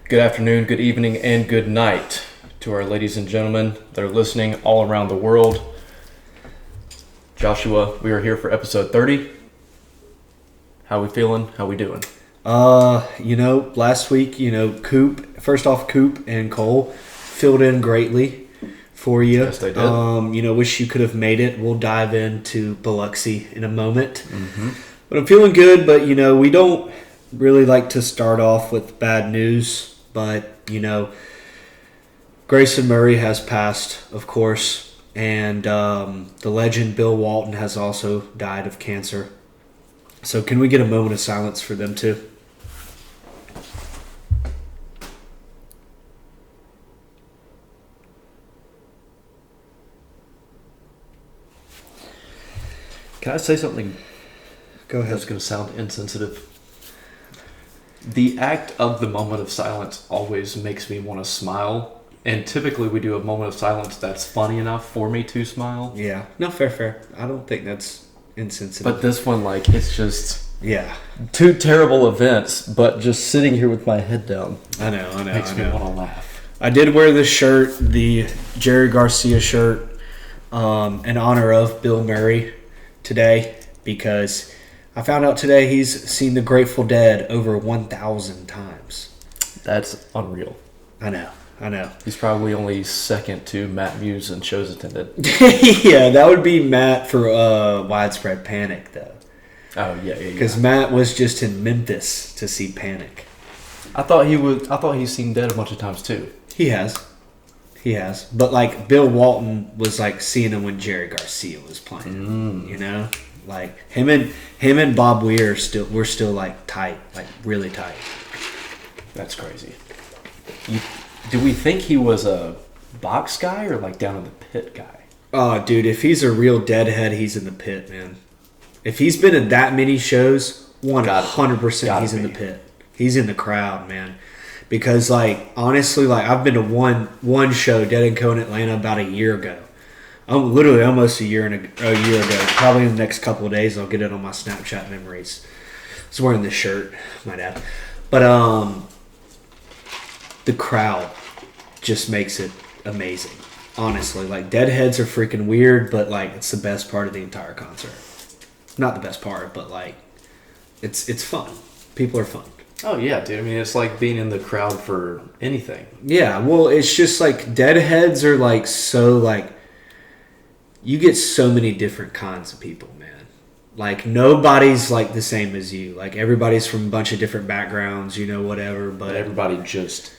Good afternoon, good evening, and good night to our ladies and gentlemen that are listening all around the world. Joshua, we are here for episode 30. How we feeling? How we doing? Last week, Coop and Cole filled in greatly for you. Yes, they did. Wish you could have made it. We'll dive into Biloxi in a moment. Mm-hmm. But I'm feeling good, but, we don't really like to start off with bad news. But, Grayson Murray has passed, of course. And the legend Bill Walton has also died of cancer. So can we get a moment of silence for them too? Can I say something? Go ahead. That's going to sound insensitive. The act of the moment of silence always makes me want to smile. And typically we do a moment of silence that's funny enough for me to smile. Yeah. No, fair. I don't think that's insensitive. But this one, it's just... Yeah. Two terrible events, but just sitting here with my head down. I know. Makes me want to laugh. I did wear this shirt, the Jerry Garcia shirt, in honor of Bill Murray today, because I found out today he's seen the Grateful Dead over 1,000 times. That's unreal. I know. He's probably only second to Matt Muse and shows attended. Yeah, that would be Matt for Widespread Panic, though. Oh, yeah. Because Matt was just in Memphis to see Panic. I thought he's seen Dead a bunch of times, too. He has. But, Bill Walton was, seeing him when Jerry Garcia was playing. Him and Bob Weir were still tight, really tight. That's crazy. Do we think he was a box guy or down in the pit guy? Oh, dude, if he's a real deadhead, he's in the pit, man. If he's been in that many shows, 100% he's in the pit. He's in the crowd, man. Because honestly, I've been to one show, Dead & Co. in Atlanta, about a year ago. Literally almost a year ago. Probably in the next couple of days, I'll get it on my Snapchat memories. I was wearing this shirt, my dad. But the crowd just makes it amazing. Honestly, deadheads are freaking weird, but it's the best part of the entire concert. Not the best part, but it's fun. People are fun. Oh yeah, dude. I mean, it's like being in the crowd for anything. Yeah, well, it's just deadheads are so you get so many different kinds of people, man. Nobody's the same as you. Everybody's from a bunch of different backgrounds, whatever. But everybody just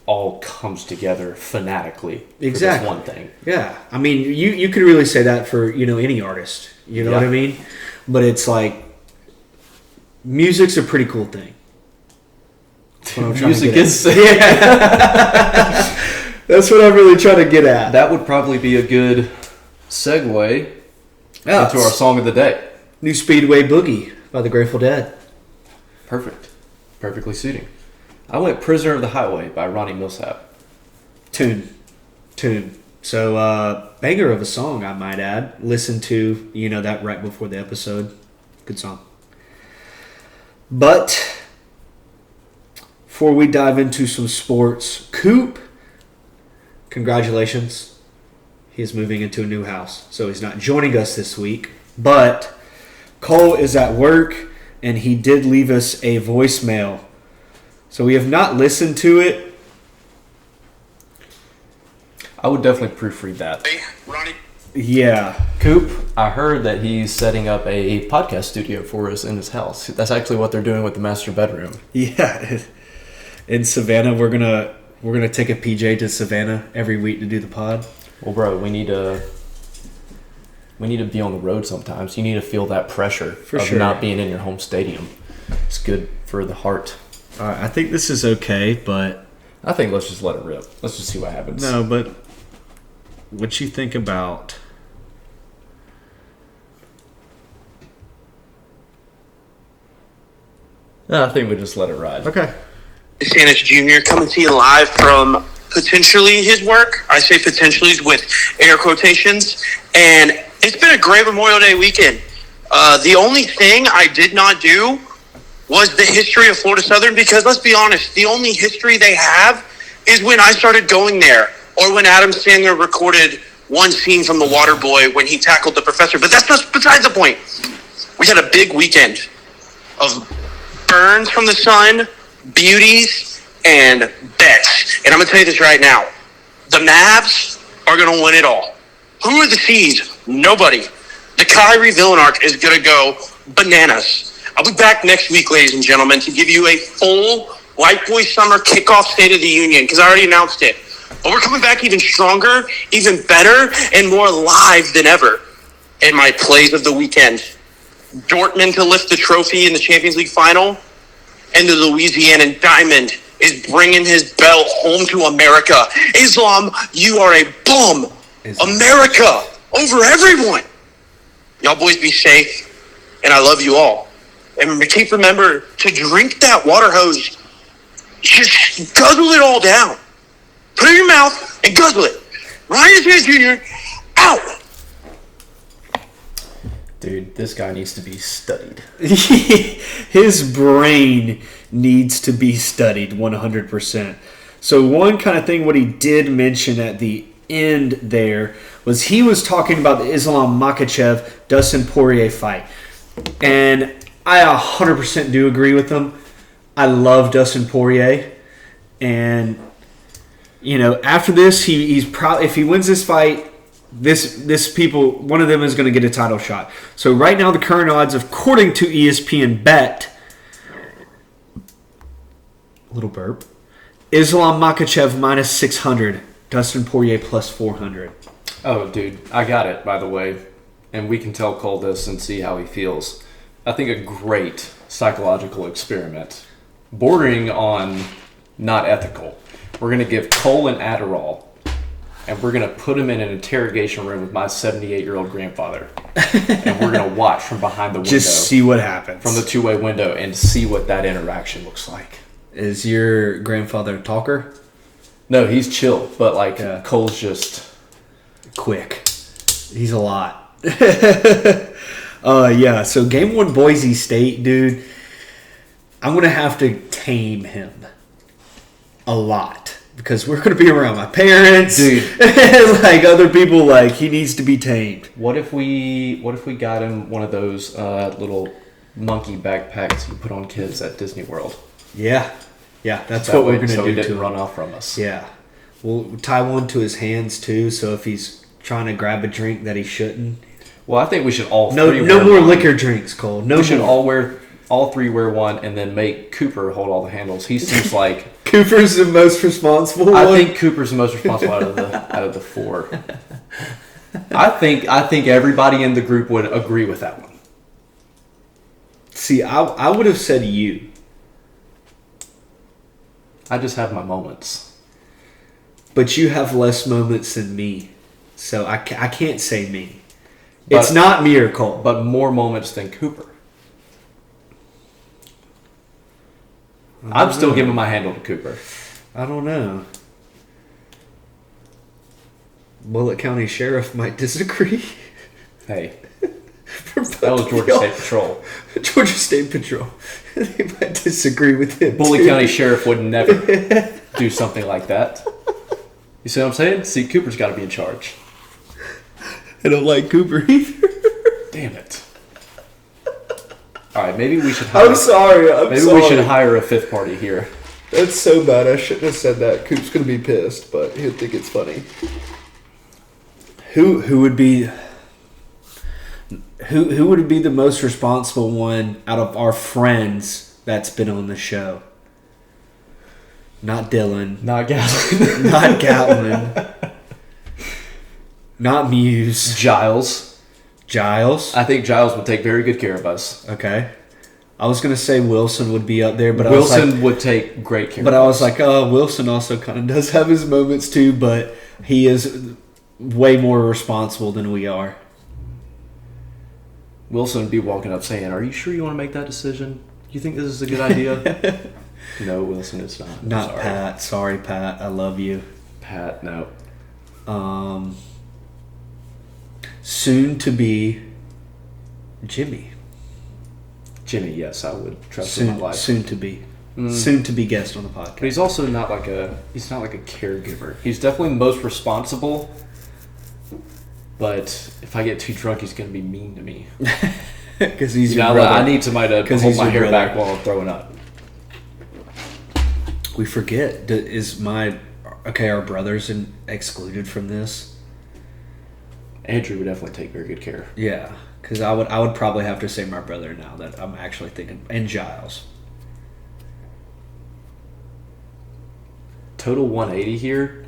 all comes together fanatically exactly for this one thing. Yeah, I mean, you could really say that for any artist. You know what I mean? But it's music's a pretty cool thing. Music is. Yeah. That's what I'm really trying to get at. That would probably be a good segue into our song of the day. New Speedway Boogie by the Grateful Dead. Perfect. Perfectly suiting. I went Prisoner of the Highway by Ronnie Millsap. Tune. So, banger of a song, I might add. Listen to, that right before the episode. Good song. But before we dive into some sports, Coop, congratulations. He's moving into a new house. So he's not joining us this week. But Cole is at work, and he did leave us a voicemail. So we have not listened to it. I would definitely proofread that. Hey, Ronnie. Yeah. Coop, I heard that he's setting up a podcast studio for us in his house. That's actually what they're doing with the master bedroom. Yeah. In Savannah, we're gonna take a PJ to Savannah every week to do the pod. Well, bro, we need to be on the road sometimes. You need to feel that pressure of not being in your home stadium. It's good for the heart. All right, I think this is okay, but I think let's just let it rip. Let's just see what happens. No, but what you think about? No, I think we just let it ride. Okay. Sanis Jr. coming to you live from potentially his work. I say potentially with air quotations. And it's been a great Memorial Day weekend. The only thing I did not do was the history of Florida Southern, because let's be honest, the only history they have is when I started going there, or when Adam Sandler recorded one scene from The Waterboy when he tackled the professor. But that's not besides the point. We had a big weekend of burns from the sun, beauties, and bets. And I'm going to tell you this right now. The Mavs are going to win it all. Who are the seeds? Nobody. The Kyrie Villain arc is going to go bananas. I'll be back next week, ladies and gentlemen, to give you a full White Boy Summer kickoff State of the Union, because I already announced it. But we're coming back even stronger, even better, and more live than ever. And my plays of the weekend. Dortmund to lift the trophy in the Champions League final, and the Louisiana Diamond is bringing his belt home to America. Islam, you are a bum. America over everyone. Y'all boys be safe, and I love you all. And keep remember to drink that water hose. Just guzzle it all down. Put it in your mouth and guzzle it. Ryan Sanchez Jr. out. Dude, this guy needs to be studied. His brain needs to be studied 100%. So one kind of thing what he did mention at the end there was he was talking about the Islam Makhachev Dustin Poirier fight. And I 100% do agree with him. I love Dustin Poirier. And you know, after this he's probably, if he wins this fight, this people, one of them is going to get a title shot. So right now the current odds, according to ESPN Bet, little burp, Islam Makhachev minus 600, Dustin Poirier plus 400. Oh, dude, I got it, by the way. And we can tell Cole this and see how he feels. I think a great psychological experiment, bordering on not ethical. We're going to give Cole an Adderall, and we're going to put him in an interrogation room with my 78-year-old grandfather. And we're going to watch from behind the window. Just see what happens. From the two-way window and see what that interaction looks like. Is your grandfather a talker? No, he's chill, but Cole's just quick. He's a lot. Yeah, so game 1 Boise State, dude. I'm going to have to tame him a lot because we're going to be around my parents, dude, and like other people. Like, he needs to be tamed. What if we got him one of those little monkey backpacks you put on kids at Disney World? Yeah, that's what we're going to do. So he didn't to run off from us. Yeah, we'll tie one to his hands too. So if he's trying to grab a drink that he shouldn't. Well, I think we should all no more liquor drinks, Cole. No, we should all three wear one, and then make Cooper hold all the handles. He seems like Cooper's the most responsible one. I think Cooper's the most responsible out of the four. I think everybody in the group would agree with that one. See, I would have said you. I just have my moments. But you have less moments than me, so I can't say me. It's not me or Cole. But more moments than Cooper. I'm still giving my handle to Cooper. I don't know. Bullitt County Sheriff might disagree. Hey. That was Georgia State Patrol. Georgia State Patrol. They might disagree with him. Bullitt County Sheriff would never do something like that. You see what I'm saying? See, Cooper's got to be in charge. I don't like Cooper either. Damn it. All right, maybe we should hire... I'm sorry. We should hire a fifth party here. That's so bad. I shouldn't have said that. Coop's going to be pissed, but he'll think it's funny. Who would be... Who would be the most responsible one out of our friends that's been on the show? Not Dylan. Not Gatlin. Not Gatlin. Not Muse. Giles. I think Giles would take very good care of us. Okay. I was going to say Wilson would be up there, but Wilson would take great care of us. But I was like, Wilson also kind of does have his moments too, but he is way more responsible than we are. Wilson would be walking up saying, "Are you sure you want to make that decision? You think this is a good idea?" No, Wilson, it's not. Not Pat. Sorry, Pat. I love you. Pat, no. Soon to be Jimmy. Jimmy, yes, I would trust with my life. Soon to be guest on the podcast. But he's also not like a caregiver. He's definitely the most responsible. But if I get too drunk, he's going to be mean to me. Because he's your brother. I need somebody to hold my hair back while I'm throwing up. We forget. Our brothers excluded from this? Andrew would definitely take very good care. Yeah, because I would probably have to say my brother now that I'm actually thinking, and Giles. Total 180 here.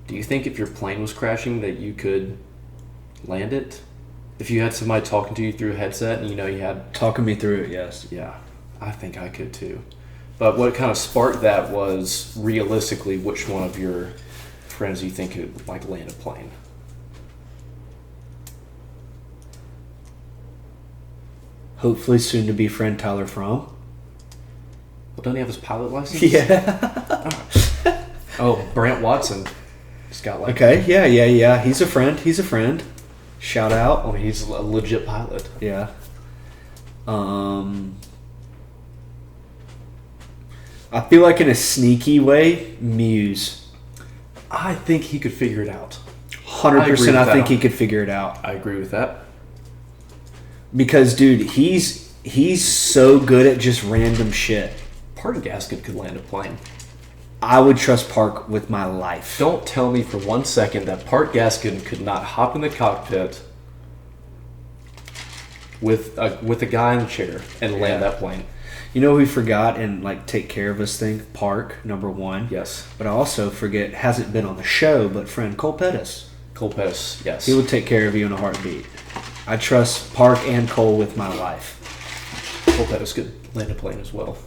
Do you think if your plane was crashing that you could land it? If you had somebody talking to you through a headset and you had... Talking me through it, yes. Yeah, I think I could too. But what kind of sparked that was realistically which one of your friends you think could land a plane? Hopefully soon to be friend Tyler Fromm. Well, doesn't he have his pilot license? Yeah. Oh, Brant Watson. He's got Okay, yeah. He's a friend. Shout out. I mean, he's a legit pilot. Yeah. I feel like in a sneaky way, Muse. I think he could figure it out. 100% I think he could figure it out. I agree with that. Because, dude, he's so good at just random shit. Park Gaskin could land a plane. I would trust Park with my life. Don't tell me for 1 second that Park Gaskin could not hop in the cockpit with a guy in the chair and land that plane. You know, we forgot and take care of us thing. Park, number one. Yes. But I also forget, hasn't been on the show, but friend Cole Pettis. Cole Pettis, yes. He would take care of you in a heartbeat. I trust Park and Cole with my life. Cole Pettis could land a plane as well.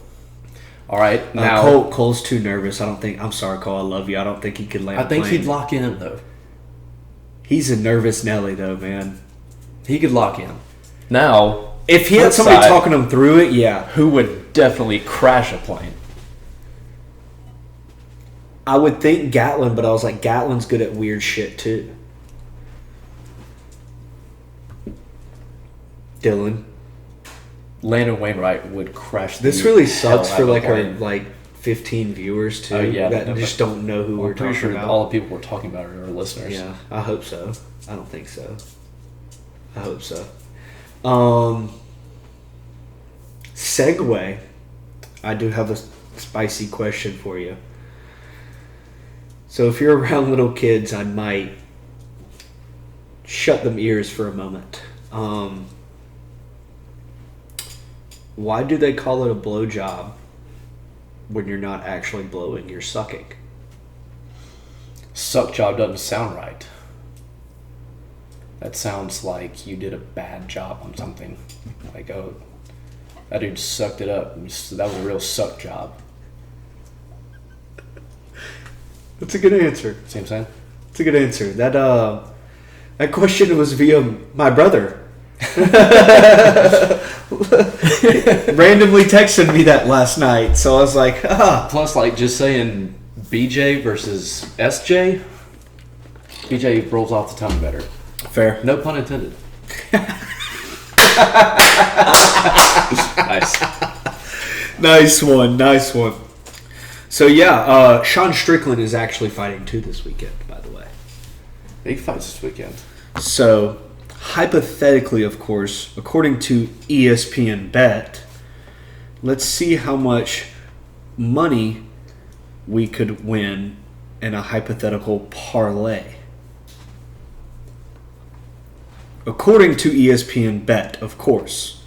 All right, now Cole's too nervous. I'm sorry, Cole. I love you. I don't think he could land. I think he'd lock in though. He's a nervous Nelly though, man. He could lock in. Now, if he had somebody talking him through it, yeah. Who would definitely crash a plane? I would think Gatlin, but I was like, Gatlin's good at weird shit too. Dylan. Landon Wainwright would crash. This really sucks for our 15 viewers too. That just don't know who we're talking about. All the people we're talking about are our listeners. Yeah, I hope so. I don't think so. I hope so. Segue. I do have a spicy question for you. So if you're around little kids, I might shut them ears for a moment. Why do they call it a blowjob when you're not actually blowing, you're sucking? Suck job doesn't sound right. That sounds like you did a bad job on something. Like, oh, that dude sucked it up. That was a real suck job. That's a good answer. See what I'm saying? That's a good answer. That question was via my brother. Randomly texted me that last night, so I was like, Plus, just saying BJ versus SJ, BJ rolls off the tongue better. Fair. No pun intended. Nice one. So yeah, Sean Strickland is actually fighting too this weekend, by the way. Big fights this weekend. So, hypothetically, of course, according to ESPN Bet, let's see how much money we could win in a hypothetical parlay. According to ESPN Bet, of course.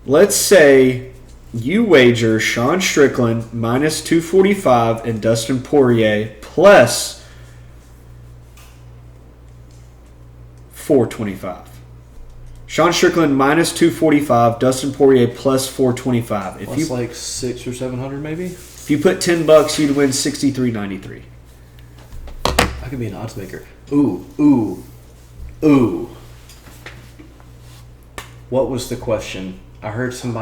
Let's say you wager Sean Strickland minus 245 and Dustin Poirier plus 425. Sean Strickland minus 245, Dustin Poirier plus 425. If Plus like 600 or 700 maybe? If you put $10, you'd win 63.93. I could be an odds maker. Ooh. What was the question? I heard some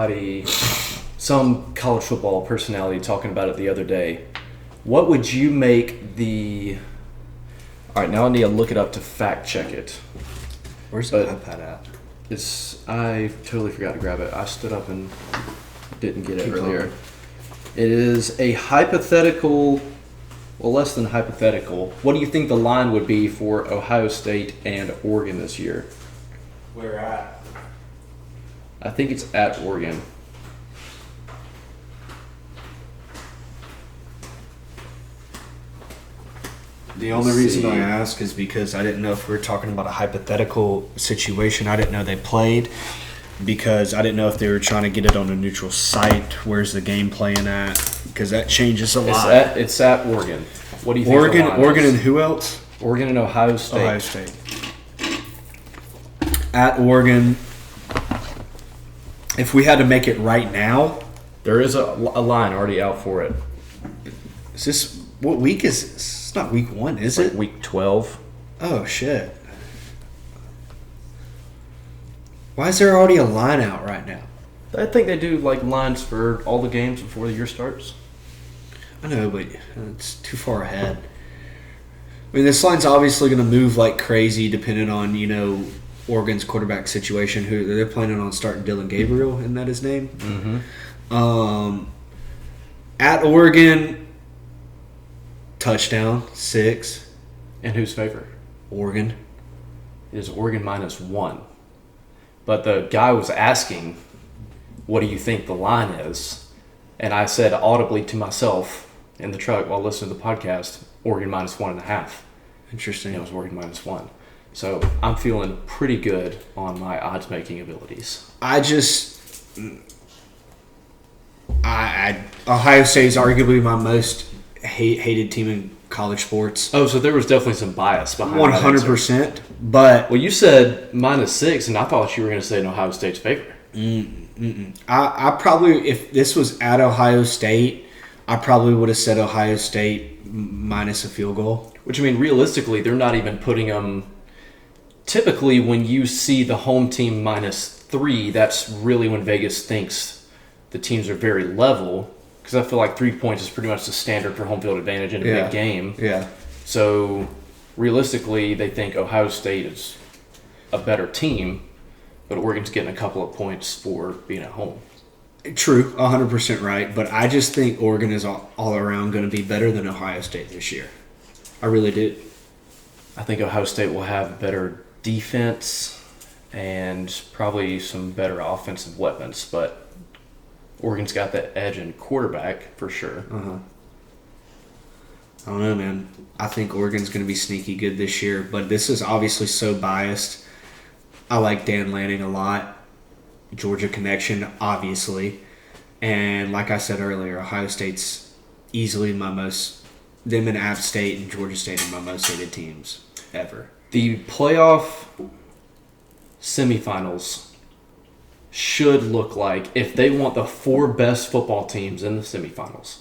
college football personality talking about it the other day. What would you make the... All right, now I need to look it up to fact check it. Where's the iPad at? I totally forgot to grab it. I stood up and didn't get it earlier. It is a hypothetical, well, less than hypothetical. What do you think the line would be for Ohio State and Oregon this year? Where at? I think it's at Oregon. The only reason I ask is because I didn't know if we were talking about a hypothetical situation. I didn't know they played because I didn't know if they were trying to get it on a neutral site. Where's the game playing at? Because that changes a lot. It's at Oregon. What do you think? Oregon and who else? Oregon and Ohio State. Ohio State. At Oregon. If we had to make it right now, there is a line already out for it. Is this what week is this? It's not week 1, is it? Week 12. Oh shit! Why is there already a line out right now? I think they do like lines for all the games before the year starts. I know, but it's too far ahead. I mean, this line's obviously going to move like crazy depending on, Oregon's quarterback situation. Who they're planning on starting Dylan Gabriel, isn't that his name? Mm-hmm. At Oregon, touchdown 6. And whose favor? Oregon. It is Oregon -1. But the guy was asking, what do you think the line is? And I said audibly to myself in the truck while listening to the podcast, Oregon -1.5. Interesting. It was Oregon -1. So I'm feeling pretty good on my odds making abilities. Ohio State is arguably my most hated team in college sports. Oh, so there was definitely some bias behind 100%. But well, you said -6, and I thought you were going to say in Ohio State's favor. I probably, if this was at Ohio State, I probably would have said Ohio State minus a field goal. Which, I mean, realistically, they're not even putting them. Typically, when you see the home team -3, that's really when Vegas thinks the teams are very level. Because I feel like 3 points is pretty much the standard for home field advantage in a big game. Yeah. So, realistically, they think Ohio State is a better team, but Oregon's getting a couple of points for being at home. True, 100% right. But I just think Oregon is all around going to be better than Ohio State this year. I really do. I think Ohio State will have better defense and probably some better offensive weapons, but Oregon's got that edge in quarterback for sure. I don't know, man. I think Oregon's going to be sneaky good this year, but this is obviously so biased. I like Dan Lanning a lot. Georgia connection, obviously. And like I said earlier, Ohio State's easily them and App State and Georgia State are my most hated teams ever. The playoff semifinals should look like, if they want the 4 best football teams in the semifinals,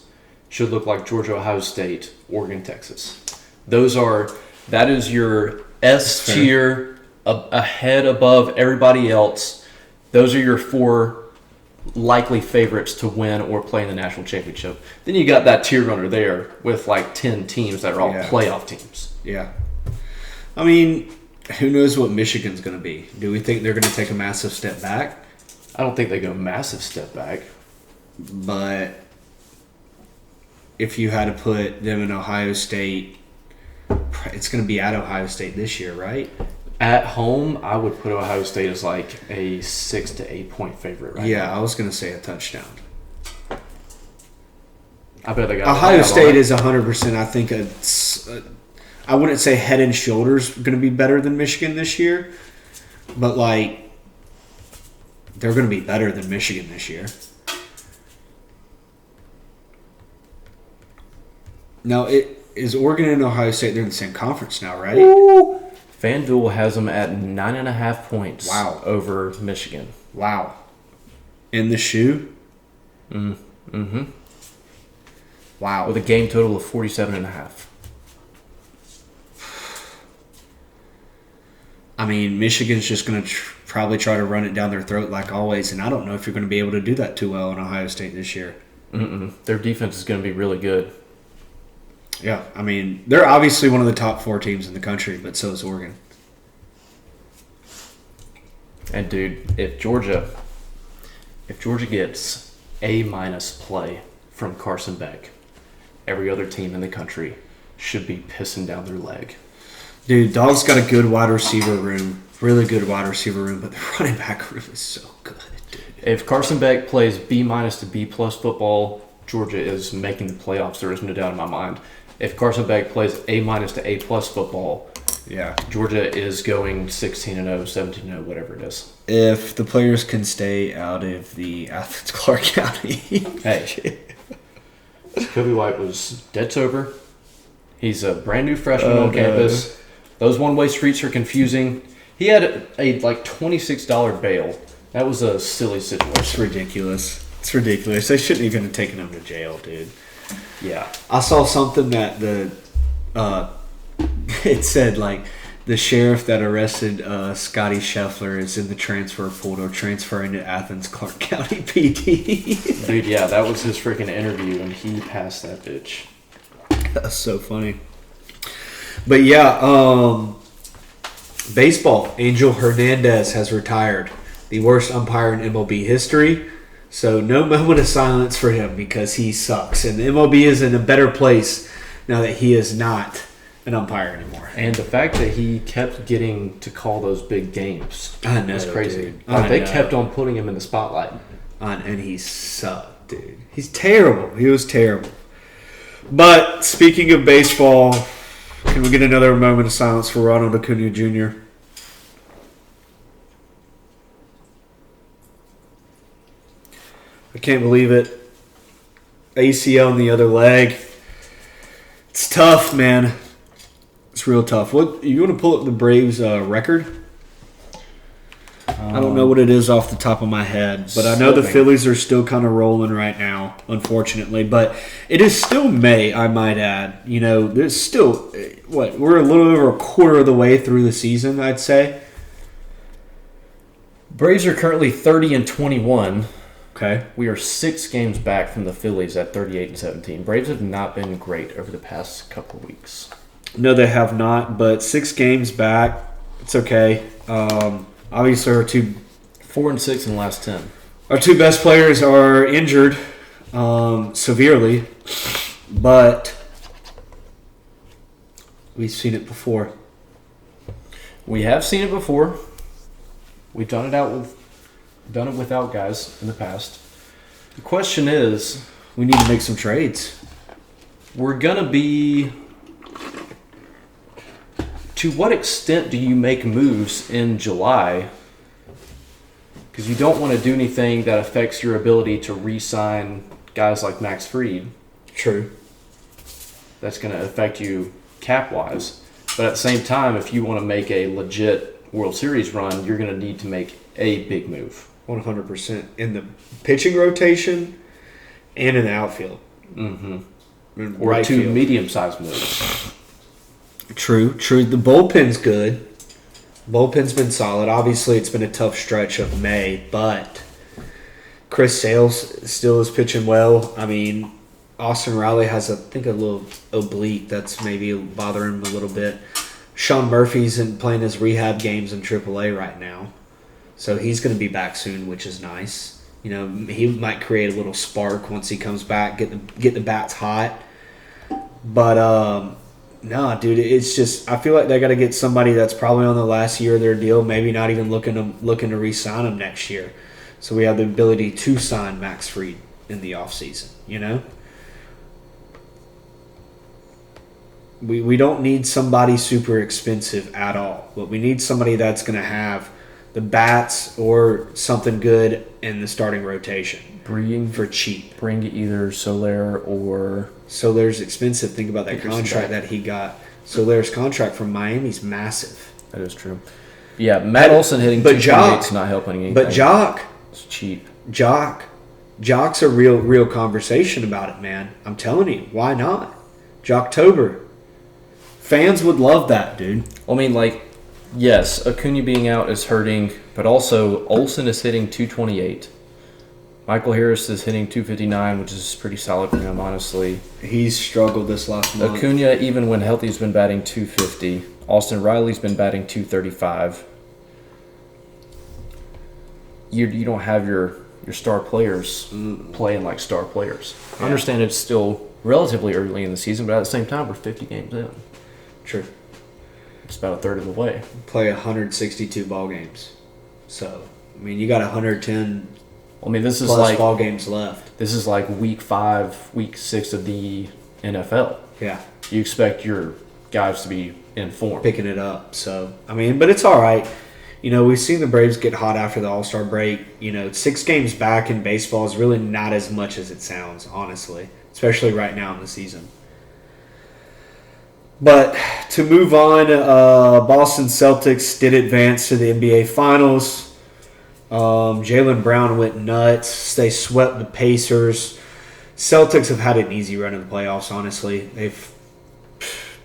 should look like Georgia, Ohio State, Oregon, Texas. That is your S tier, ahead above everybody else. Those are your 4 likely favorites to win or play in the national championship. Then you got that tier runner there with like 10 teams that are all playoff teams. Yeah. I mean, who knows what Michigan's going to be? Do we think they're going to take a massive step back? I don't think they go massive step back. But if you had to put them in Ohio State, it's going to be at Ohio State this year, right? At home, I would put Ohio State as like a 6 to 8 point favorite right now. Yeah, I was going to say a touchdown. I bet they got Ohio State is 100%. I think I wouldn't say head and shoulders going to be better than Michigan this year, but like they're going to be better than Michigan this year. Now, is Oregon and Ohio State, they're in the same conference now, right? Ooh. FanDuel has them at 9.5 points. Wow. Over Michigan. Wow. In the shoe? Mm-hmm. Wow. With a game total of 47.5. I mean, Michigan's just going to probably try to run it down their throat like always, and I don't know if you're going to be able to do that too well in Ohio State this year. Their defense is going to be really good. Yeah, I mean, they're obviously one of the top 4 teams in the country, but so is Oregon. And dude, if Georgia gets A- play from Carson Beck, every other team in the country should be pissing down their leg. Dude, Dog's got a good wide receiver room. Really good wide receiver room, but the running back room is so good, dude. If Carson Beck plays B- to B+ football, Georgia is making the playoffs. There is no doubt in my mind. If Carson Beck plays A- to A+ football, Yeah. Georgia is going 16-0, 17-0, whatever it is. If the players can stay out of the Athens Clark County. Hey, Kobe White was dead sober. He's a brand new freshman on campus. Those one-way streets are confusing. He had a like $26 bail. That was a silly It's situation. ridiculous. It's ridiculous. They shouldn't even have taken him to jail, dude. Yeah. I saw something that it said like the sheriff that arrested Scotty Scheffler is in the transfer portal transferring to Athens Clark County PD. Dude, yeah, that was his freaking interview, and he passed that bitch. That's so funny. But yeah, baseball. Angel Hernandez has retired. The worst umpire in MLB history. So no moment of silence for him because he sucks. And the MLB is in a better place now that he is not an umpire anymore. And the fact that he kept getting to call those big games I know, was crazy. dude. Like, I they know. kept on putting him in the spotlight. And he sucked, dude. He's terrible. He was terrible. But speaking of baseball, can we get another moment of silence for Ronald Acuna Jr.? I can't believe it. ACL in the other leg. It's tough, man. It's real tough. What you want to pull up the Braves record? I don't know what it is off the top of my head, but I know the Slipping. Phillies are still kind of rolling right now, unfortunately. But it is still May, I might add. You know, there's still we're a little over a quarter of the way through the season, I'd say. Braves are currently 30-21. Okay. We are 6 games back from the Phillies at 38-17. Braves have not been great over the past couple of weeks. No, they have not, but 6 games back, it's okay. Obviously, our 4-6 in the last 10. two best players are injured severely, but we've seen it before. We have seen it before. We've done it without guys in the past. The question is, We need to make some trades. we're gonna be. To what extent do you make moves in July? Because you don't want to do anything that affects your ability to re-sign guys like Max Fried. True. That's going to affect you cap-wise. But at the same time, if you want to make a legit World Series run, you're going to need to make a big move. 100% in the pitching rotation and in the outfield. Mm-hmm. Or Right 2 field. medium-sized moves. True. The bullpen's good. Bullpen's been solid. Obviously, it's been a tough stretch of May, but Chris Sales still is pitching well. I mean, Austin Riley has, I think, a little oblique that's maybe bothering him a little bit. Sean Murphy's playing his rehab games in AAA right now, so he's going to be back soon, which is nice. You know, he might create a little spark once he comes back, get the bats hot. But no, dude, it's just I feel like they got to get somebody that's probably on the last year of their deal, maybe not even looking to re-sign him next year. So we have the ability to sign Max Fried in the offseason, you know? We don't need somebody super expensive at all, but we need somebody that's going to have the bats or something good in the starting rotation for cheap. Bring either Soler or... Soler's expensive. Think about that Dickerson contract back. that he got. Soler's contract from Miami's massive. That is true. Yeah, Matt Olson hitting But 228 is Jock- not helping anything. But It's cheap. Jock's a real conversation about it, man. I'm telling you, why not? Jocktober. Fans would love that, dude. I mean, like, yes, Acuna being out is hurting, but also Olson is hitting 228. Michael Harris is hitting 259, which is pretty solid for him, honestly. He's struggled this last month. Acuna, even when healthy, has been batting 250. Austin Riley's been batting 235. you don't have your star players playing like star players. I understand it's still relatively early in the season, but at the same time, we're 50 games in. True. It's about a third of the way. Play 162 ball games. So, I mean, you got 110 I mean, this is plus like ball games left. This is like week 5, week 6 of the NFL. Yeah. You expect your guys to be in form. Picking it up. So, I mean, but it's all right. You know, we've seen the Braves get hot after the All-Star break. You know, 6 games back in baseball is really not as much as it sounds, honestly, especially right now in the season. But to move on, Boston Celtics did advance to the NBA Finals. Jaylen Brown went nuts. They swept the Pacers. Celtics have had an easy run in the playoffs, honestly. They've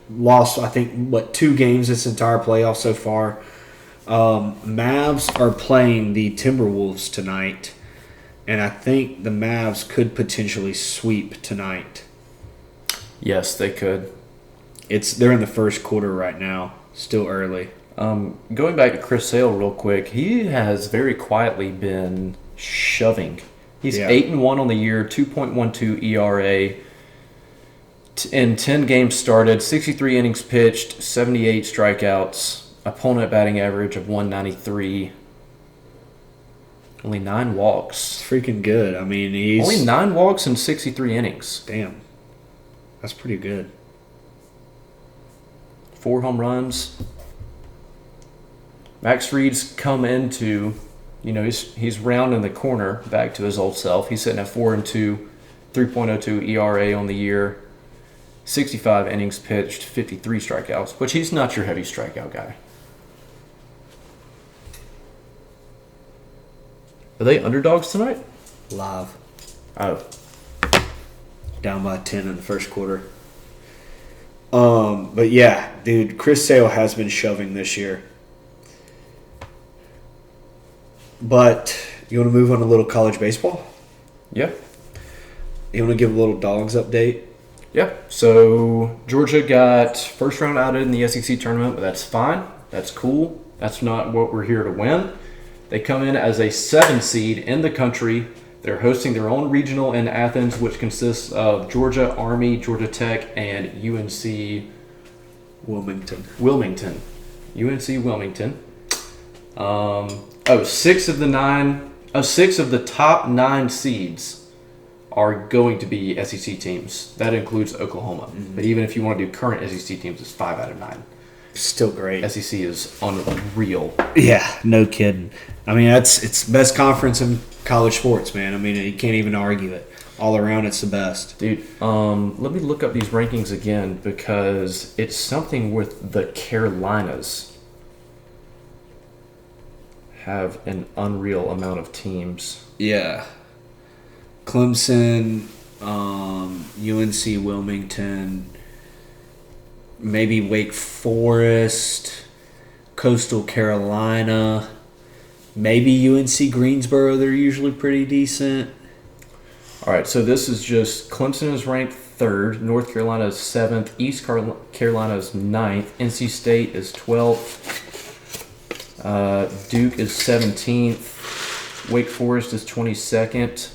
lost, I think, 2 games this entire playoff so far. Mavs are playing the Timberwolves tonight, and I think the Mavs could potentially sweep tonight. Yes, they could. They're in the first quarter right now, still early. Going back to Chris Sale real quick, he has very quietly been shoving. He's 8-1 on the year, 2.12 ERA. In 10 games started, 63 innings pitched, 78 strikeouts. Opponent batting average of 193. Only 9 walks. It's freaking good. I mean, he's... Only 9 walks in 63 innings. Damn. That's pretty good. 4 home runs. Max Fried's come into, he's rounding the corner back to his old self. He's sitting at 4-2, 3.02 ERA on the year, 65 innings pitched, 53 strikeouts, which he's not your heavy strikeout guy. Are they underdogs tonight? Live. Oh. Down by 10 in the first quarter. But yeah, dude, Chris Sale has been shoving this year. But you want to move on to a little college baseball? Yeah. You want to give a little Dogs update? Yeah. So Georgia got first round outed in the SEC tournament, but that's fine. That's cool. That's not what we're here to win. They come in as a 7 seed in the country. They're hosting their own regional in Athens, which consists of Georgia, Army, Georgia Tech, and UNC Wilmington. UNC Wilmington. 6 of the top 9 seeds are going to be SEC teams. That includes Oklahoma. Mm-hmm. But even if you want to do current SEC teams, it's 5 out of 9. Still great. SEC is unreal. Yeah, no kidding. I mean, it's the best conference in college sports, man. I mean, you can't even argue it. All around, it's the best. Dude, let me look up these rankings again because it's something with the Carolinas have an unreal amount of teams. Yeah. Clemson, UNC Wilmington, maybe Wake Forest, Coastal Carolina, maybe UNC Greensboro. They're usually pretty decent. All right, so this is just Clemson is ranked 3rd, North Carolina is 7th, East Carolina is 9th, NC State is 12th, Duke is 17th, Wake Forest is 22nd.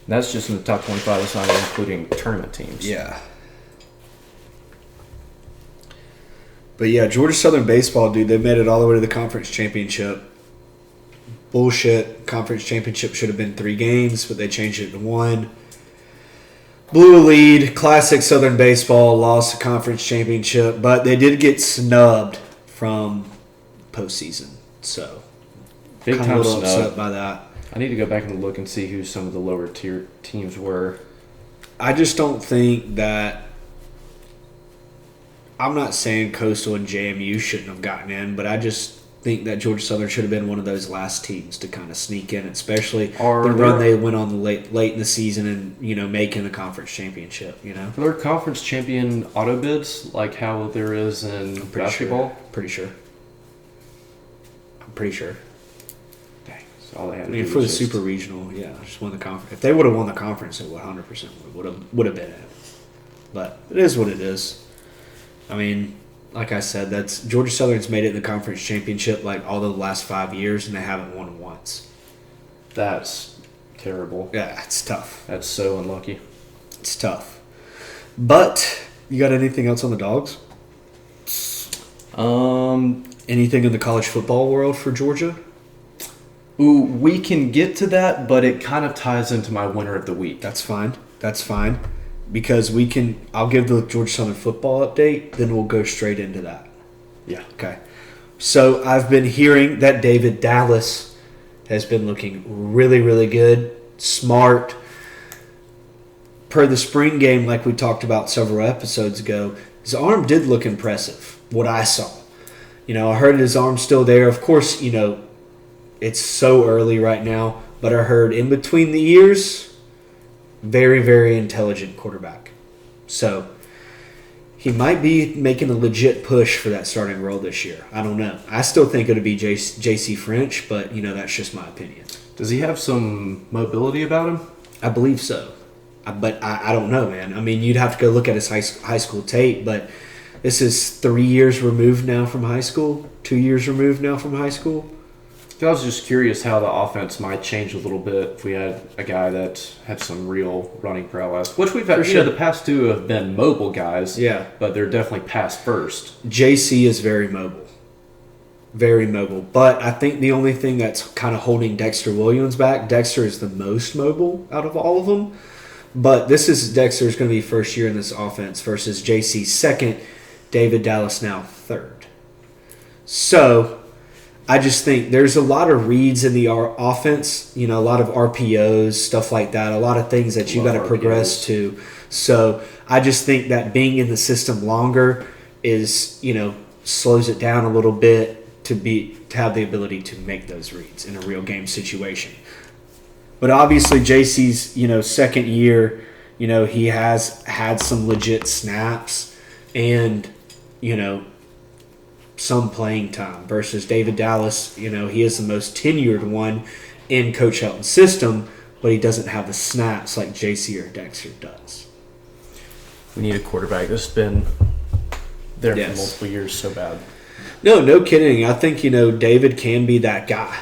That's just in the top 25. That's not including tournament teams. Yeah. But yeah, Georgia Southern baseball, dude, they made it all the way to the conference championship. Bullshit. Conference championship should have been 3 games, but they changed it to 1. Blew a lead. Classic Southern baseball, lost the conference championship, but they did get snubbed from postseason. So, big kind time of a little snub. upset by that. I need to go back and look and see who some of the lower tier teams were. I just don't think that. I'm not saying Coastal and JMU shouldn't have gotten in, but I just think that Georgia Southern should have been one of those last teams to kind of sneak in, especially the run they went on late in the season and making the conference championship. Are there conference champion auto bids like how there is in basketball? Pretty sure. I'm pretty sure. Dang, so all they had to I mean, do for the was super regional, yeah, just won the conference. If they would have won the conference, it 100% would have been it. But it is what it is. I mean, like I said, that's Georgia Southern's made it in the conference championship like all the last 5 years, and they haven't won once. That's terrible. Yeah, it's tough. That's so unlucky. It's tough. But you got anything else on the Dogs? Anything in the college football world for Georgia? Ooh, we can get to that, but it kind of ties into my winner of the week. That's fine. That's fine. Because I'll give the Georgia Southern football update, then we'll go straight into that. Yeah. Okay. So I've been hearing that David Dallas has been looking really, really good, smart. Per the spring game, like we talked about several episodes ago, his arm did look impressive, what I saw. I heard his arm's still there. Of course, it's so early right now, but I heard in between the ears, very, very intelligent quarterback. So he might be making a legit push for that starting role this year. I don't know. I still think it'll be J.C. French, but, that's just my opinion. Does he have some mobility about him? I believe so. But I don't know, man. I mean, you'd have to go look at his high school tape, but this is 3 years removed now from high school, 2 years removed now from high school. I was just curious how the offense might change a little bit if we had a guy that had some real running prowess, which we've had. For sure. The past two have been mobile guys, Yeah. but they're definitely pass first. JC is very mobile. Very mobile. But I think the only thing that's kind of holding Dexter Williams back, Dexter is the most mobile out of all of them. But Dexter's going to be first year in this offense versus JC second, David Dallas now third. So I just think there's a lot of reads in the offense, a lot of RPOs, stuff like that, a lot of things that you got to progress to. So I just think that being in the system longer is, slows it down a little bit to have the ability to make those reads in a real game situation. But obviously JC's, second year, he has had some legit snaps and, some playing time versus David Dallas. He is the most tenured one in Coach Helton's system, but he doesn't have the snaps like JC or Dexter does. We need a quarterback that's been there Yes. for multiple years so bad. No kidding. I think, David can be that guy.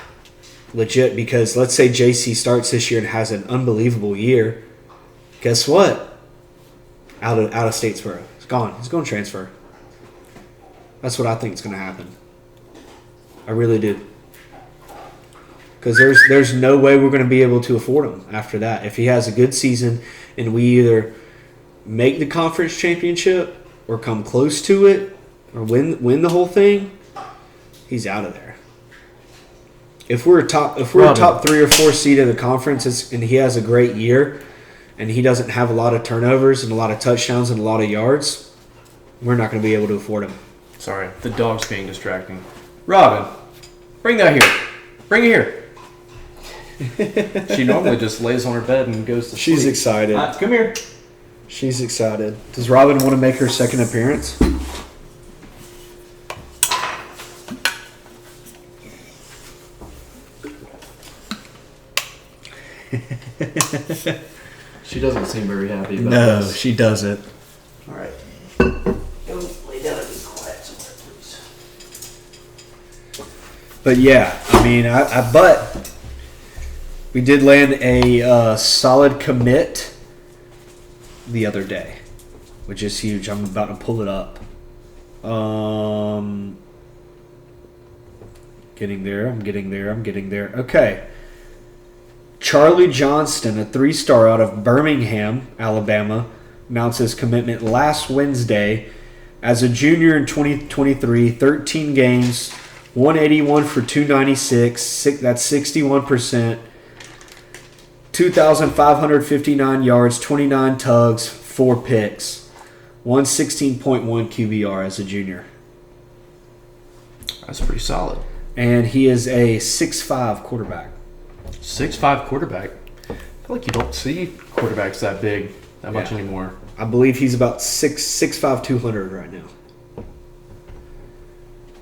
Legit, because let's say JC starts this year and has an unbelievable year. Guess what? Out of Statesboro. It's gone. He's going to transfer. That's what I think is going to happen. I really do. Because there's no way we're going to be able to afford him after that. If he has a good season and we either make the conference championship or come close to it or win the whole thing, he's out of there. If we're a top 3 or 4 seed in the conference and he has a great year and he doesn't have a lot of turnovers and a lot of touchdowns and a lot of yards, we're not going to be able to afford him. Sorry, the dog's being distracting. Robin, bring that here. Bring it here. She normally just lays on her bed and goes to sleep. She's excited. Come here. She's excited. Does Robin want to make her second appearance? She doesn't seem very happy about No, this. she doesn't. All right. Go lay down and be quiet somewhere, please. But yeah, I mean, but we did land a solid commit the other day, which is huge. I'm about to pull it up. Getting there. I'm getting there. Okay. Charlie Johnston, a 3-star out of Birmingham, Alabama, announced his commitment last Wednesday. As a junior in 2023, 13 games, 181 for 296. That's 61%. 2,559 yards, 29 tugs, 4 picks. 116.1 QBR as a junior. That's pretty solid. And he is a 6'5 quarterback. 6'5" quarterback. I feel like you don't see quarterbacks that big that much anymore. I believe he's about 6'5", 200 right now.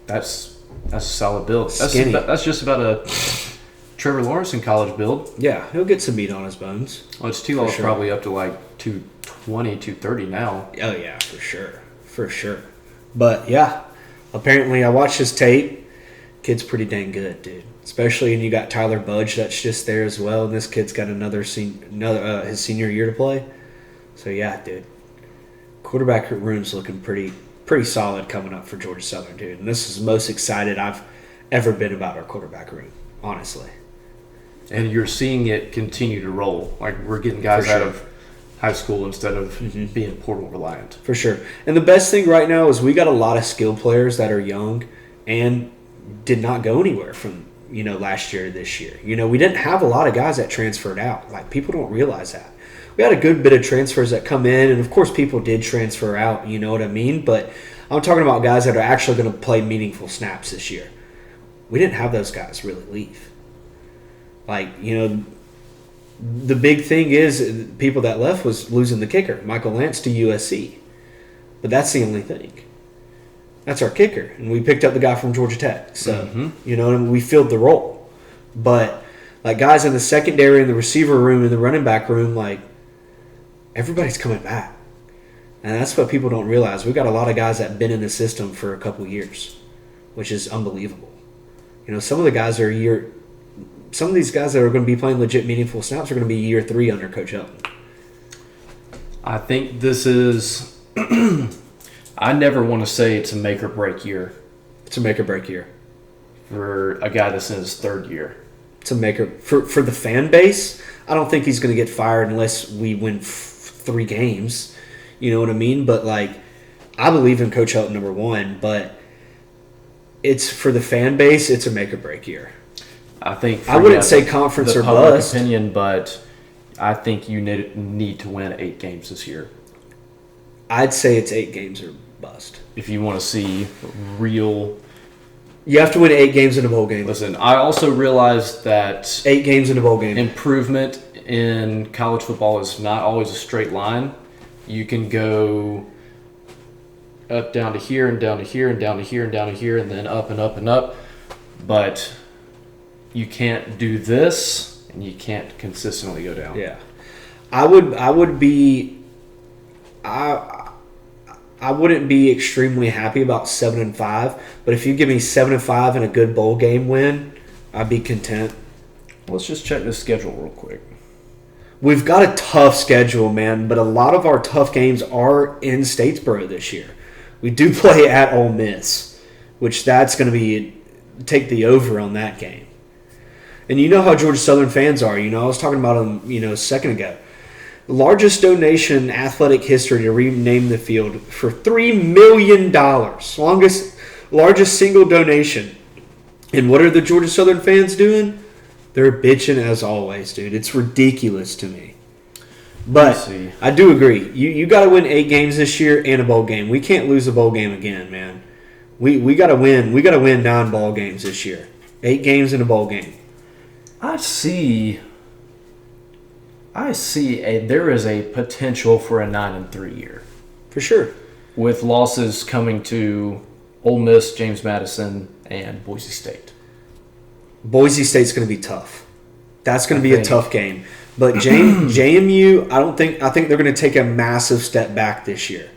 That's a solid build. Skinny. That's just about a Trevor Lawrence in college build. Yeah, he'll get some meat on his bones. Well, it's T-Law's probably up to like 220, 230 now. Oh, yeah, for sure. For sure. But yeah, apparently I watched his tape. Kid's pretty dang good, dude. Especially when you got Tyler Budge that's just there as well, and this kid's got his senior year to play. So yeah, dude, quarterback room's looking pretty solid coming up for Georgia Southern, dude. And this is the most excited I've ever been about our quarterback room, honestly. And you're seeing it continue to roll. Like, we're getting guys out of high school instead of being portal reliant. For sure. And the best thing right now is we got a lot of skilled players that are young and did not go anywhere from, last year to this year. We didn't have a lot of guys that transferred out. Like, people don't realize that. We had a good bit of transfers that come in, and of course people did transfer out, you know what I mean? But I'm talking about guys that are actually going to play meaningful snaps this year. We didn't have those guys really leave. Like, the big thing is people that left was losing the kicker, Michael Lance to USC. But that's the only thing. That's our kicker. And we picked up the guy from Georgia Tech. So, we filled the role. But, like, guys in the secondary, in the receiver room, in the running back room, like, everybody's coming back. And that's what people don't realize. We got a lot of guys that have been in the system for a couple years, which is unbelievable. Some of the guys some of these guys that are going to be playing legit meaningful snaps are going to be year 3 under Coach Helton. I think this is I never want to say it's a make or break year. It's a make or break year. For a guy that's in his 3rd year. It's a make or for the fan base, I don't think he's going to get fired unless we win 3 games. You know what I mean? But, like, I believe in Coach Helton, number 1, but it's for the fan base, it's a make or break year. I think I wouldn't say conference or bust. Opinion, but I think you need to win 8 games this year. I'd say it's 8 games or bust. If you want to see real, you have to win 8 games in a bowl game. Listen, I also realized that 8 games in a bowl game. Improvement in college football is not always a straight line. You can go up, down to here, and down to here, and down to here, and down to here, and then up and up and up. But you can't do this, and you can't consistently go down. Yeah, I wouldn't be extremely happy about 7-5, but if you give me 7-5 and a good bowl game win, I'd be content. Let's just check the schedule real quick. We've got a tough schedule, man, but a lot of our tough games are in Statesboro this year. We do play at Ole Miss, which that's going to be take the over on that game. And you know how Georgia Southern fans are. I was talking about them, a second ago. The largest donation in athletic history to rename the field for $3 million. Largest single donation. And what are the Georgia Southern fans doing? They're bitching as always, dude. It's ridiculous to me. But I do agree. You got to win 8 games this year and a bowl game. We can't lose a bowl game again, man. We got to win. We got to win 9 bowl games this year. 8 games and a bowl game. I see there is a potential for a 9-3 year. For sure. With losses coming to Ole Miss, James Madison, and Boise State. Boise State's going to be tough. That's going to be a tough game. But JMU, I think they're going to take a massive step back this year.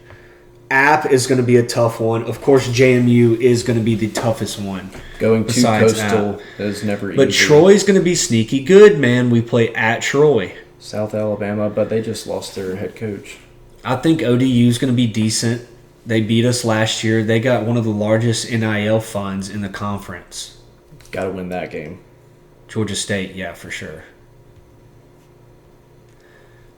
App is going to be a tough one. Of course, JMU is going to be the toughest one. Going to Coastal is never easy. But Troy's going to be sneaky good, man. We play at Troy. South Alabama, but they just lost their head coach. I think ODU is going to be decent. They beat us last year. They got one of the largest NIL funds in the conference. Got to win that game. Georgia State, yeah, for sure.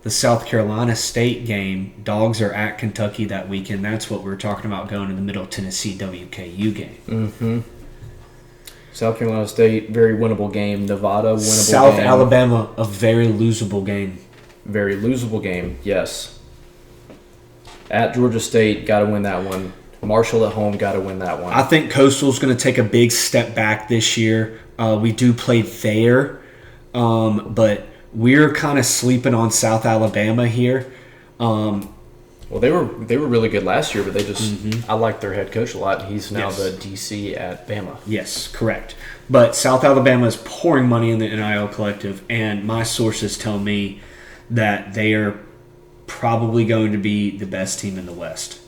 The South Carolina State game, Dogs are at Kentucky that weekend. That's what we're talking about going to the Middle Tennessee WKU game. Mm-hmm. South Carolina State, very winnable game. Nevada, winnable South game. Alabama, a very losable game. Very losable game, yes. At Georgia State, got to win that one. Marshall at home, got to win that one. I think Coastal's going to take a big step back this year. We do play there, but we're kind of sleeping on South Alabama here. Well, they were really good last year, but they just I like their head coach a lot. He's now the DC at Bama. Yes, correct. But South Alabama is pouring money in the NIL collective, and my sources tell me that they are probably going to be the best team in the West.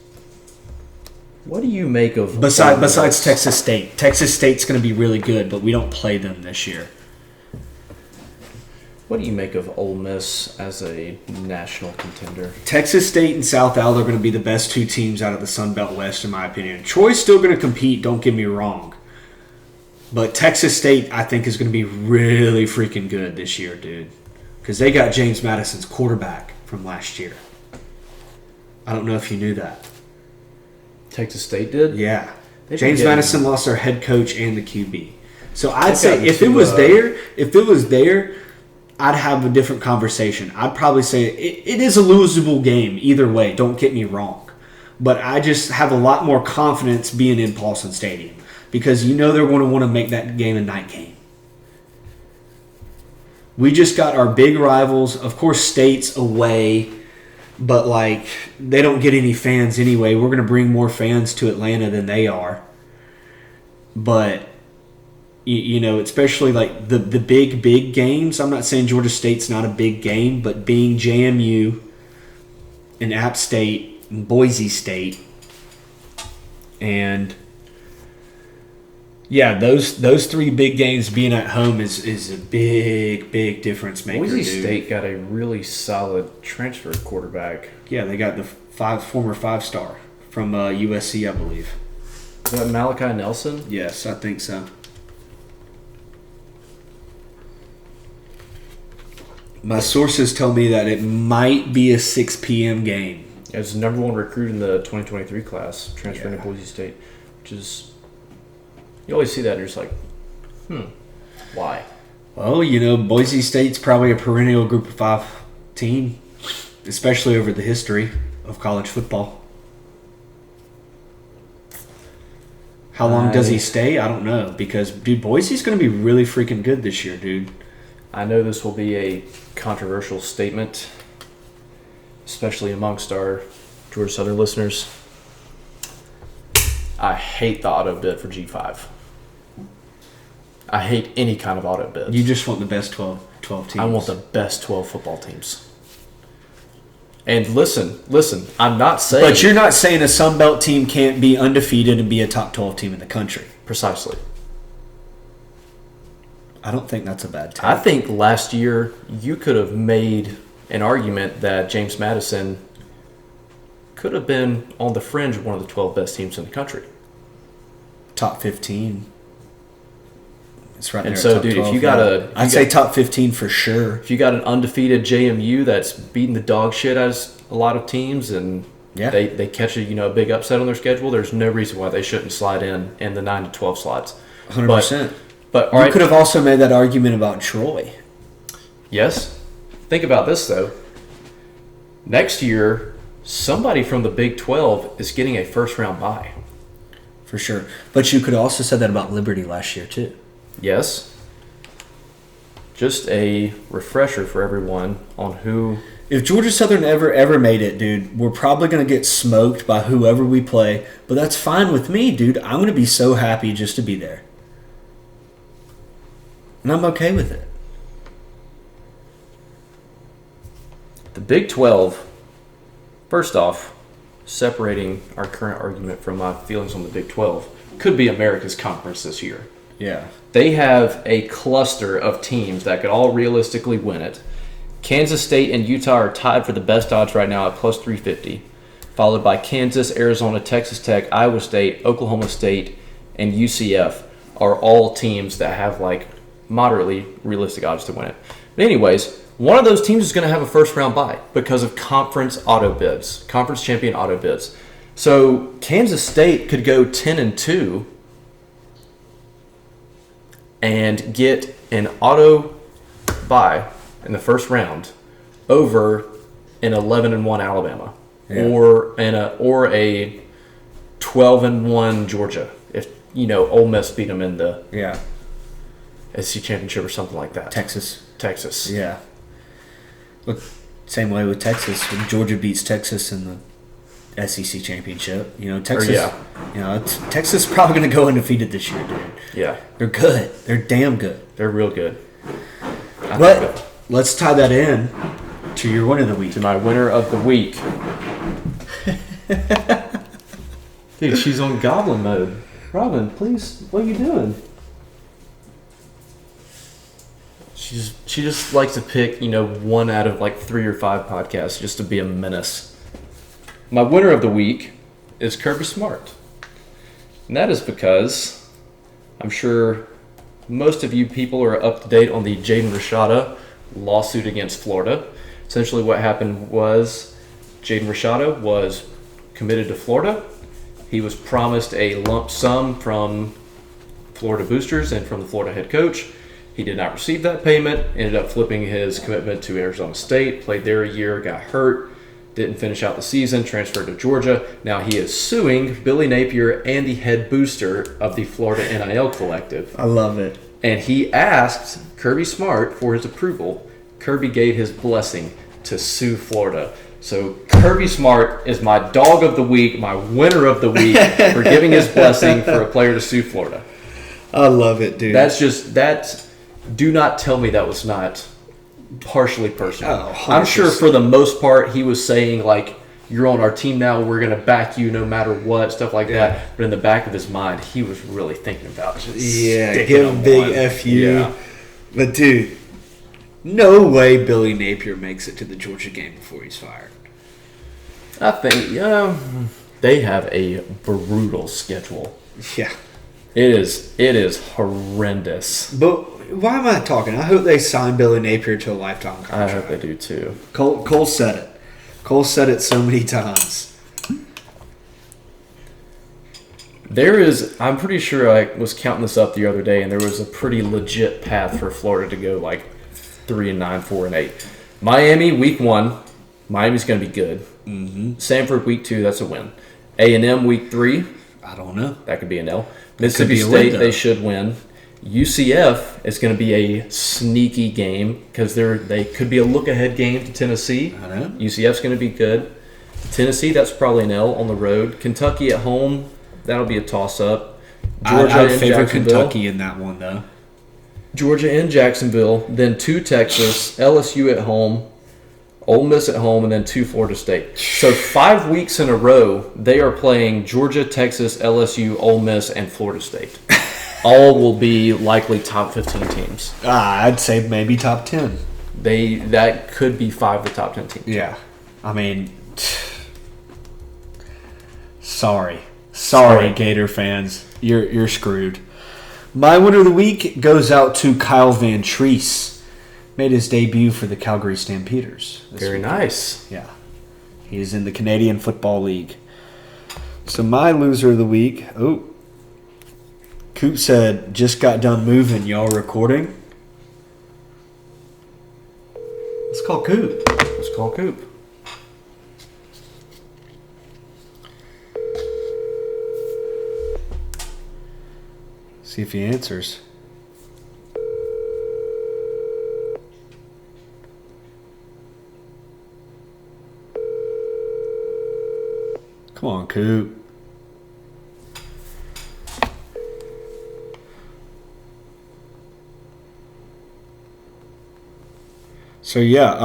What do you make of Besides Texas State? Texas State's going to be really good, but we don't play them this year. What do you make of Ole Miss as a national contender? Texas State and South Al are going to be the best two teams out of the Sun Belt West, in my opinion. Troy's still going to compete, don't get me wrong. But Texas State, I think, is going to be really freaking good this year, dude. Because they got James Madison's quarterback from last year. I don't know if you knew that. Texas State did? Yeah. They've James been getting- Madison lost their head coach and the QB. So I'd They've say gotten if to, it was there, I'd have a different conversation. I'd probably say it is a losable game either way. Don't get me wrong. But I just have a lot more confidence being in Paulson Stadium because you know they're going to want to make that game a night game. We just got our big rivals. Of course, State's away, but like they don't get any fans anyway. We're going to bring more fans to Atlanta than they are. But you know, especially like the big games. I'm not saying Georgia State's not a big game, but being JMU and App State and Boise State, and yeah, those three big games being at home is a big difference maker. Boise dude. State got a really solid transfer quarterback. Yeah, they got the former 5-star from USC, I believe. Is that Malachi Nelson? Yes, I think so. My sources tell me that it might be a 6 p.m. game. As the number one recruit in the 2023 class, transferring Yeah. to Boise State, which is, you always see that and you're just like, why? Well, you know, Boise State's probably a perennial Group of 5 team, especially over the history of college football. How long does he stay? I don't know. Because, dude, Boise's going to be really freaking good this year, dude. I know this will be a controversial statement, especially amongst our Georgia Southern listeners. I hate the auto bid for G5. I hate any kind of auto bid. You just want the best 12 teams. I want the best 12 football teams. And listen, I'm not saying... But you're not saying a Sun Belt team can't be undefeated and be a top 12 team in the country. Precisely. I don't think that's a bad take. I think last year you could have made an argument that James Madison could have been on the fringe of one of the 12 best teams in the country. Top 15. It's right And there. so, top dude, 12, if you got yeah. I'd say top 15 for sure. If you got an undefeated JMU that's beating the dog shit out of a lot of teams and Yeah. they catch a big upset on their schedule, there's no reason why they shouldn't slide in the 9 to 12 slots. 100%. But You could have also made that argument about Troy. Yes. Think about this, though. Next year, somebody from the Big 12 is getting a first-round bye. For sure. But you could also said that about Liberty last year, too. Yes. Just a refresher for everyone on who... If Georgia Southern ever made it, dude, we're probably going to get smoked by whoever we play. But that's fine with me, dude. I'm going to be so happy just to be there. And I'm okay with it. The Big 12, first off, separating our current argument from my feelings on the Big 12, could be America's conference this year. Yeah. They have a cluster of teams that could all realistically win it. Kansas State and Utah are tied for the best odds right now at plus 350, followed by Kansas, Arizona, Texas Tech, Iowa State, Oklahoma State, and UCF are all teams that have like moderately realistic odds to win it. But anyways, one of those teams is going to have a first-round bye because of conference auto bids, conference champion auto bids. So Kansas State could go 10-2 and get an auto bye in the first round over an 11-1 Alabama, or a 12-1 Georgia. If Ole Miss beat them in the SEC championship or something like that. Texas. Yeah. Look, same way with Texas. When Georgia beats Texas in the SEC championship, Texas. Texas is probably going to go undefeated this year, dude. Yeah, They're good. They're damn good. they're real good. But let's tie that in to your winner of the week. To my winner of the week. Dude, she's on goblin mode. Robin, please, what are you doing? She just likes to pick, one out of like 3 or 5 podcasts just to be a menace. My winner of the week is Kirby Smart. And that is because I'm sure most of you people are up to date on the Jaden Rashada lawsuit against Florida. Essentially what happened was Jaden Rashada was committed to Florida. He was promised a lump sum from Florida boosters and from the Florida head coach. He did not receive that payment, ended up flipping his commitment to Arizona State, played there a year, got hurt, didn't finish out the season, transferred to Georgia. Now he is suing Billy Napier and the head booster of the Florida NIL Collective. I love it. And he asked Kirby Smart for his approval. Kirby gave his blessing to sue Florida. So Kirby Smart is my dog of the week, my winner of the week for giving his blessing for a player to sue Florida. I love it, dude. Do not tell me that was not partially personal. Oh, I'm sure for the most part he was saying like, you're on our team now, we're going to back you no matter what, stuff like that. But in the back of his mind, he was really thinking about just give him big FU. Yeah. But dude, no way Billy Napier makes it to the Georgia game before he's fired. I think they have a brutal schedule. Yeah. It is horrendous. But why am I talking? I hope they sign Billy Napier to a lifetime contract. I hope they do too. Cole said it. Cole said it so many times. I'm pretty sure I was counting this up the other day, and there was a pretty legit path for Florida to go like 3-9, 4-8. Miami week 1, Miami's going to be good. Mm-hmm. Samford week 2, that's a win. A&M week 3, I don't know. that could be an L. Mississippi State, they should win. UCF is going to be a sneaky game because they could be a look-ahead game to Tennessee. I know. UCF's going to be good. Tennessee, that's probably an L on the road. Kentucky at home, that'll be a toss-up. Georgia I'd and favor Jacksonville. Kentucky in that one, though. Georgia and Jacksonville, then 2 Texas, LSU at home, Ole Miss at home, and then 2 Florida State. So 5 weeks in a row, they are playing Georgia, Texas, LSU, Ole Miss, and Florida State. All will be likely top 15 teams. I'd say maybe top 10. That could be 5 of the top 10 teams. Yeah. I mean, sorry, Gator fans. You're screwed. My winner of the week goes out to Kyle Van Treese. Made his debut for the Calgary Stampeders. Very nice. Yeah. He's in the Canadian Football League. So my loser of the week, Coop said, just got done moving. Y'all recording? Let's call Coop. Let's call Coop. See if he answers. Come on, Coop. So yeah,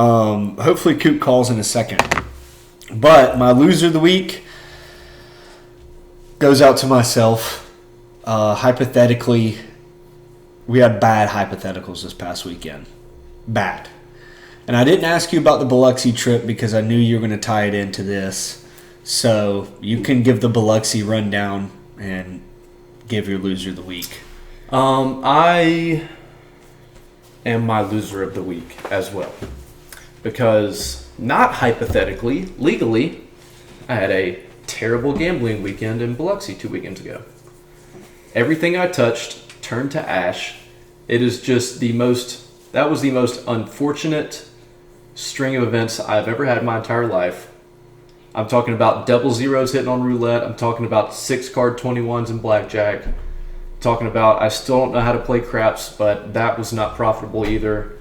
hopefully Coop calls in a second. But my loser of the week goes out to myself. Hypothetically, we had bad hypotheticals this past weekend. Bad. And I didn't ask you about the Biloxi trip because I knew you were going to tie it into this. So you can give the Biloxi rundown and give your loser of the week. I am my loser of the week as well. Because, not hypothetically, legally, I had a terrible gambling weekend in Biloxi 2 weekends ago. Everything I touched turned to ash. It is just that was the most unfortunate string of events I've ever had in my entire life. I'm talking about double zeros hitting on roulette. I'm talking about 6-card 21s in blackjack. I'm talking about I still don't know how to play craps, but that was not profitable either.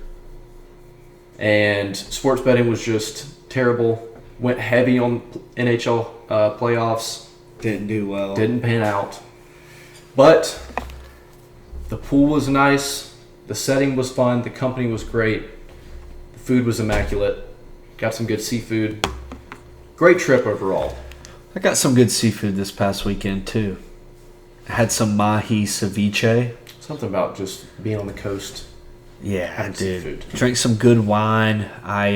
And sports betting was just terrible. Went heavy on NHL playoffs. Didn't do well. Didn't pan out. But the pool was nice. The setting was fun. The company was great. The food was immaculate. Got some good seafood. Great trip overall. I got some good seafood this past weekend too. I had some mahi ceviche. Something about just being on the coast. Yeah, I Having did. seafood. Drank some good wine. I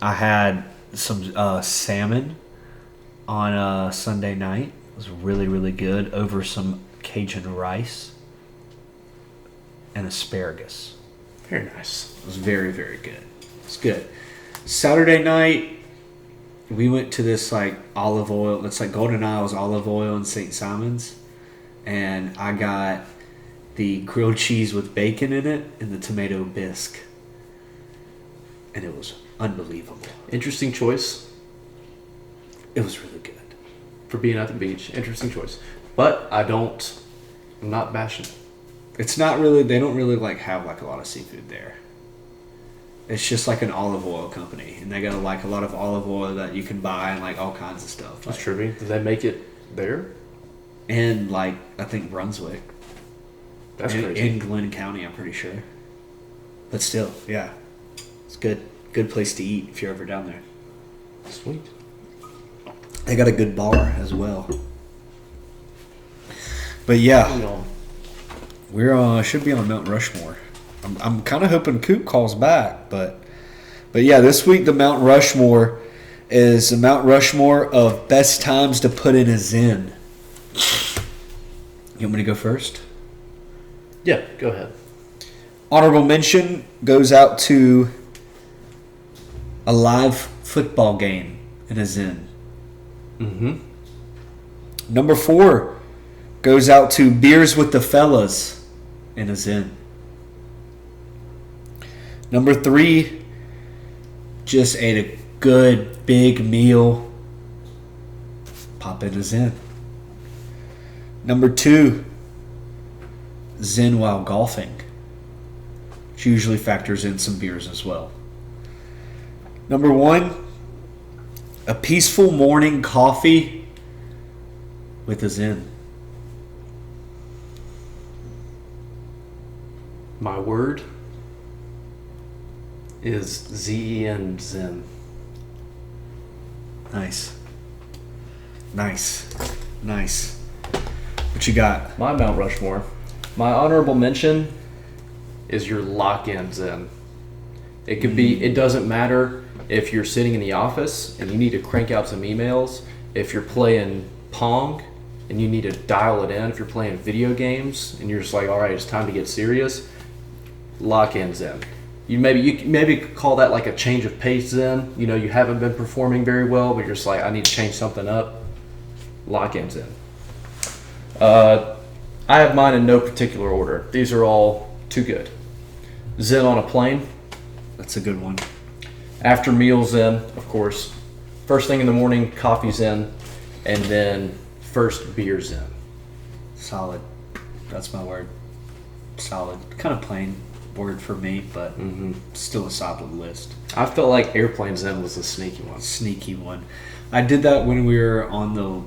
had some salmon on Sunday night. It was really, really good over some Cajun rice and asparagus. Very nice. It was very, very good. It's good. Saturday night, we went to this like olive oil. It's like Golden Isles olive oil in St. Simon's, and I got the grilled cheese with bacon in it and the tomato bisque, and it was unbelievable. Interesting choice It was really good. for being at the beach. Interesting choice. But I'm not bashing it. It's not really. They don't really like have like a lot of seafood there. It's just like an olive oil company, and they got like a lot of olive oil that you can buy and like all kinds of stuff. That's Like, true. Did they make it there? and like I think Brunswick. That's in, crazy. in Glenn County, I'm pretty sure. But still, yeah, it's good. Good place to eat if you're ever down there. Sweet. They got a good bar as well. But yeah, You know, we're should be on Mount Rushmore. I'm kind of hoping Coop calls back, but yeah, this week the Mount Rushmore is the Mount Rushmore of best times to put in a Zen. You want me to go first? yeah, go ahead. Honorable mention goes out to a live football game in a Zen. Mm-hmm. Number 4 goes out to beers with the fellas in a Zen. Number 3, just ate a good big meal. Pop in a Zen. Number 2, Zen while golfing. Which usually factors in some beers as well. Number 1, a peaceful morning coffee with a Zen. My word is Zen. Zen. Nice. What you got? My Mount Rushmore. My honorable mention is your lock-in Zen. It could be. It doesn't matter if you're sitting in the office and you need to crank out some emails. If you're playing Pong and you need to dial it in. If you're playing video games and you're just like, all right, it's time to get serious. Lock-in Zen. You maybe could call that like a change of pace Zen. You know, you haven't been performing very well, but you're just like, I need to change something up. Lock-in Zen. I have mine in no particular order. These are all too good. Zen on a plane. That's a good one. After meals Zen, of course. First thing in the morning, coffee Zen. And then first beer Zen. Solid. That's my word. Solid. Kind of plain word for me, but still a solid list. I felt like airplane Zen was the sneaky one. Sneaky one. I did that when we were on the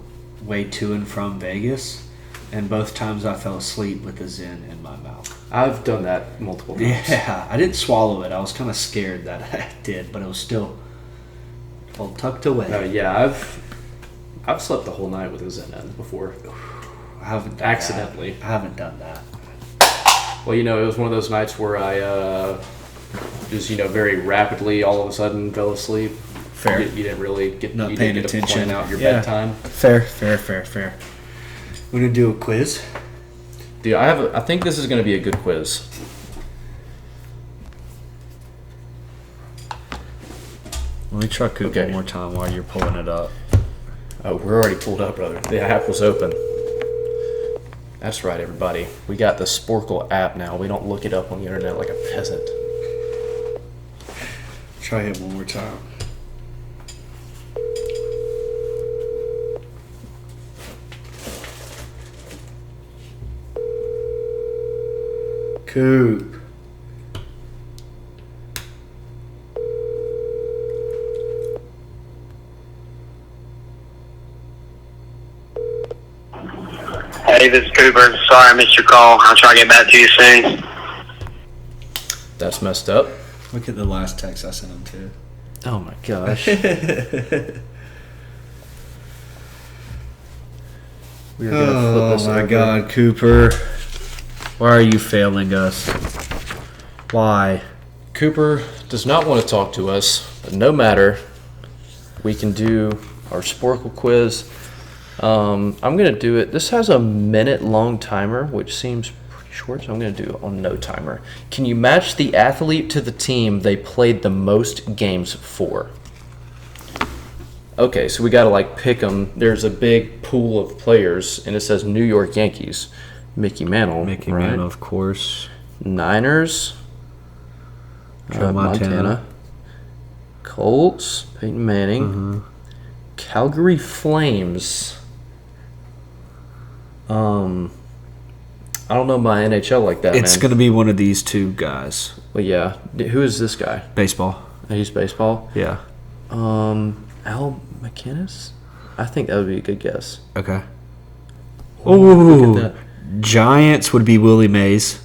way to and from Vegas, and both times I fell asleep with the Zen in my mouth. I've done that multiple times. Yeah, I didn't swallow it. I was kind of scared that I did, but it was still well tucked away. Yeah, I've slept the whole night with a Zen in before. I haven't done Accidentally. that. I haven't done that. Well, you know, it was one of those nights where I just, very rapidly all of a sudden fell asleep. Fair. You didn't really get Not you paying didn't get to attention. plan out your Yeah. bedtime. Fair. We're gonna do a quiz. Dude, I think this is going to be a good quiz. Let me try Coop Okay. one more time while you're pulling it up. Oh, we're already pulled up, brother. The app was open. That's right, everybody. We got the Sporkle app now. We don't look it up on the internet like a peasant. Try it one more time. Coop. Hey, this is Cooper. Sorry I missed your call. I'll try to get back to you soon. That's messed up. Look at the last text I sent him to. Oh my gosh. We are going to flip this my over. God, Cooper. Why are you failing us? Why? Cooper does not want to talk to us, but no matter. We can do our Sporkle quiz. I'm going to do it. This has a minute-long timer, which seems pretty short, so I'm going to do it on no timer. Can you match the athlete to the team they played the most games for? Okay, so we got to like pick them. There's a big pool of players, and it says New York Yankees. Mickey Mantle, Mickey right? Mantle, of course. Niners, Joe Montana. Colts, Peyton Manning. Mm-hmm. Calgary Flames. I don't know my NHL like that, It's man. going to be one of these two guys. Well, yeah. Who is this guy? Baseball. He's baseball. Yeah. Al McInnes? I think that would be a good guess. Okay. Look Ooh. at that. Giants would be Willie Mays.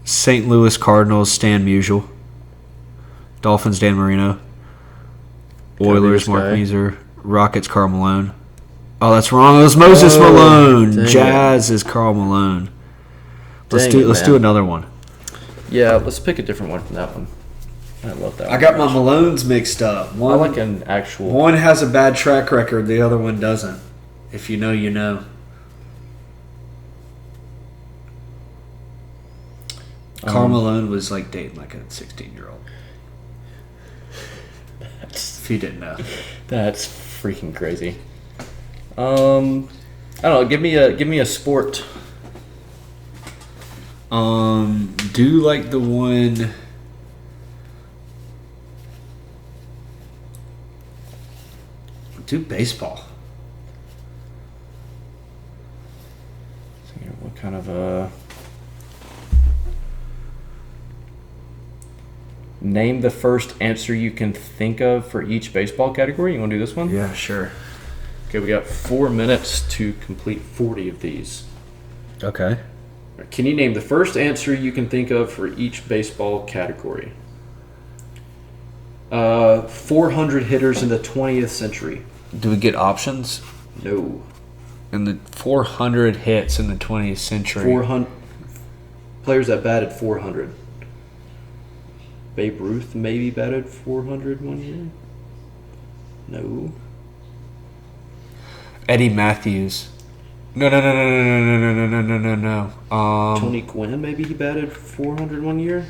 St. Louis Cardinals, Stan Musial. Dolphins, Dan Marino. Oilers, this Mark guy. Meeser. Rockets, Karl Malone. Oh, that's wrong. It was Moses Malone. dang Jazz is Karl Malone. Let's Dang it, do man. another one. Yeah, let's pick a different one from that one. I love that one. I got my Malones mixed up. I like an actual. One has a bad track record, the other one doesn't. If you know, you know. Karl Malone was like dating like a 16-year-old. If you didn't know. That's freaking crazy. I don't know. Give me a sport. Do like the one. Do baseball. What kind of a name the first answer you can think of for each baseball category? You want to do this one? Yeah, sure. Okay, we got 4 minutes to complete 40 of these. Okay. Can you name the first answer you can think of for each baseball category? 400 hitters in the 20th century. Do we get options? No. In the 400 hits in the 20th century. 400 players that batted 400. Babe Ruth maybe batted 400 one year. No. Eddie Matthews. No. Tony Gwynn maybe he batted 400 one year.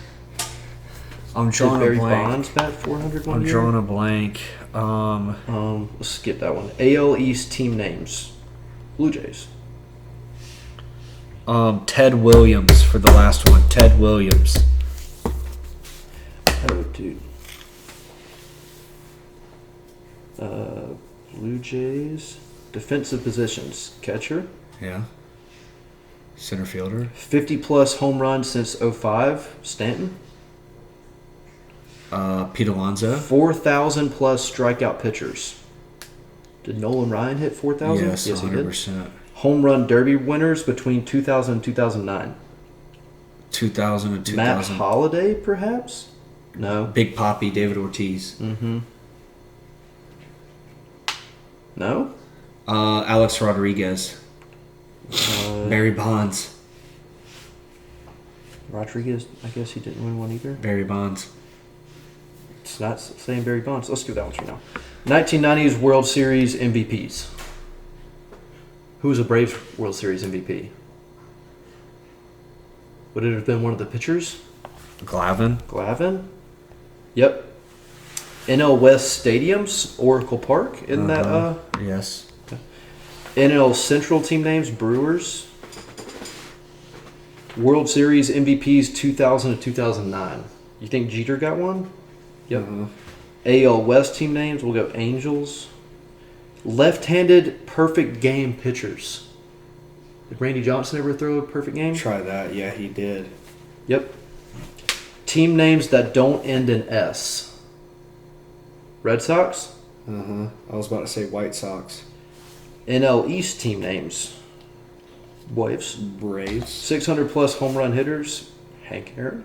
I'm Did drawing a Barry blank. Bonds bat 400 one I'm year? drawing a blank. Let's skip that one. AL East team names. Blue Jays. Ted Williams for the last one. Ted Williams. Oh, dude. Blue Jays. Defensive positions. Catcher. Yeah. Center fielder. 50-plus home runs since 05. Stanton. Pete Alonso. 4,000-plus strikeout pitchers. Did Nolan Ryan hit 4,000? Yes, he 100%. Home run derby winners between 2000 and 2009. 2000 and Matt 2000. Holliday, perhaps? No. Big Papi, David Ortiz. Mm-hmm. No? Alex Rodriguez. Barry Bonds. Rodriguez, I guess he didn't win one either. Barry Bonds. It's not saying Barry Bonds. Let's give that one for now. 1990s World Series MVPs. Who was a Braves World Series MVP? Would it have been one of the pitchers? Glavine. Glavine? Yep. NL West Stadiums, Oracle Park, isn't that Yes. NL Central team names, Brewers. World Series MVPs 2000 to 2009. You think Jeter got one? Yep. AL West team names, we'll go Angels. Left-handed perfect game pitchers. Did Randy Johnson ever throw a perfect game? Try that. Yeah, he did. Yep. Team names that don't end in S. Red Sox. I was about to say White Sox. NL East team names. Braves. Braves. 600-plus home run hitters. Hank Aaron.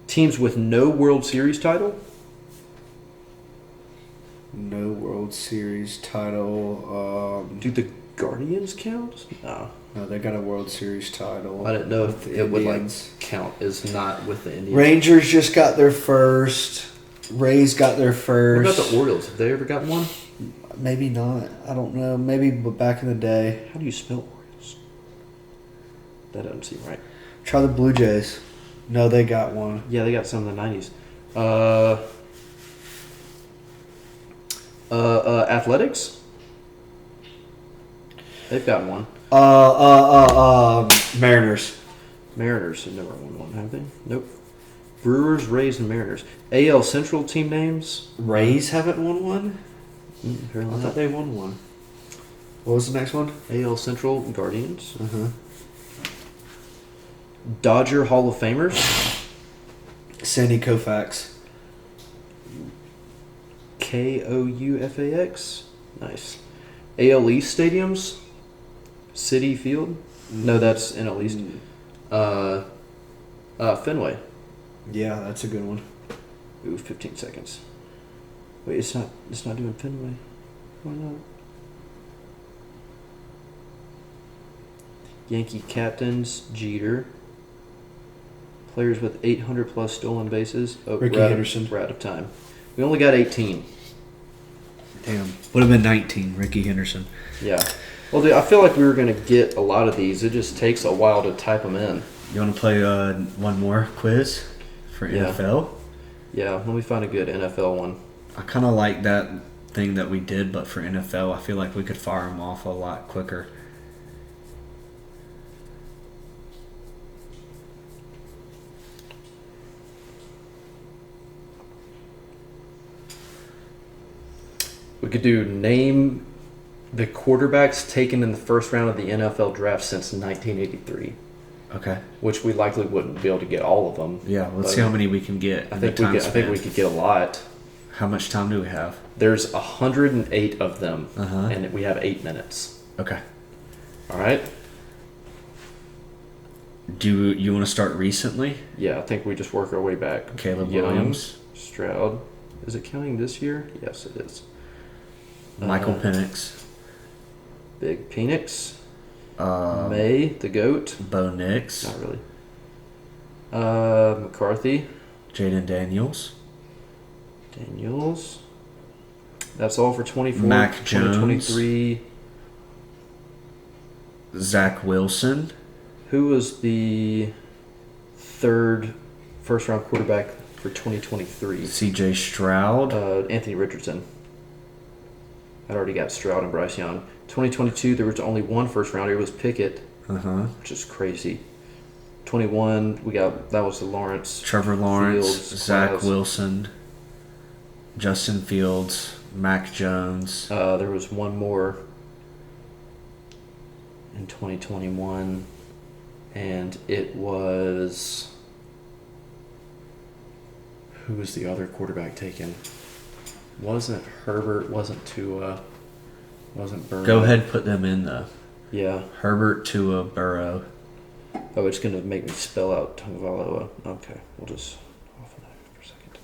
Teams with no World Series title. No World Series title. Do the Guardians count? No. No, they got a World Series title. I didn't know if The it would like Indians. count as not with the Indians. Rangers just got their first. Rays got their What first. about the Orioles? Have they ever gotten one? Maybe not. I don't know. Maybe back in the day. How do you spell Orioles? That doesn't seem right. Try the Blue Jays. No, they got one. Yeah, they got some in the 90s. Athletics? They've got one. Mariners. Mariners have never won one, have they? Nope. Brewers, Rays, and Mariners. AL Central team names? Rays haven't won one? Apparently I not. thought they won one. What was the next one? AL Central Guardians. Uh-huh. Dodger Hall of Famers. Sandy Koufax. KOUFAX. Nice. AL East stadiums. City Field. No, that's NL East. Fenway. Yeah, that's a good one. Ooh, 15 seconds. Wait, it's not doing Fenway. Why not? Yankee captains, Jeter. Players with 800 plus stolen bases. Oh, Ricky we're Henderson. We're out of time. We only got 18. Damn. Would have been 19, Ricky Henderson. Yeah. Well, dude, I feel like we were going to get a lot of these. It just takes a while to type them in. You want to play one more quiz for Yeah. NFL? Yeah, let me find a good NFL one. I kind of like that thing that we did, but for NFL, I feel like we could fire them off a lot quicker. We could do name the quarterbacks taken in the first round of the NFL draft since 1983, Okay. which we likely wouldn't be able to get all of them. Yeah, let's But see how many we can get. I in think the we time could, I think span. we could get a lot. How much time do we have? There's 108 of them, Uh-huh. and we have 8 minutes. Okay. All right? Do you want to start recently? Yeah, I think we just work our way back. Caleb Young, Williams, Stroud. Is it counting this year? Yes, it is. Michael Uh, Penix, Big Penix. uh, May, the GOAT. Bo Nix, Not really. McCarthy. Jaden Daniels, Daniels. That's all for 24. Mac Jones. 2023. Zach Wilson, Who was the third first round quarterback for 2023? CJ Stroud, Anthony Richardson. I already got Stroud and Bryce Young. 2022, there was only one first rounder. It was Pickett, which is crazy. 21, that was the Lawrence. Trevor Lawrence, Fields, Zach Klaus. Wilson, Justin Fields, Mac Jones. There was one more in 2021, and it was. Who was the other quarterback taken? Wasn't Herbert, wasn't Tua, wasn't Burrow. Go ahead, put them in though. Yeah. Herbert, Tua, Burrow. Oh, it's going to make me spell out Tagovailoa. Okay, we'll just off of that for a second.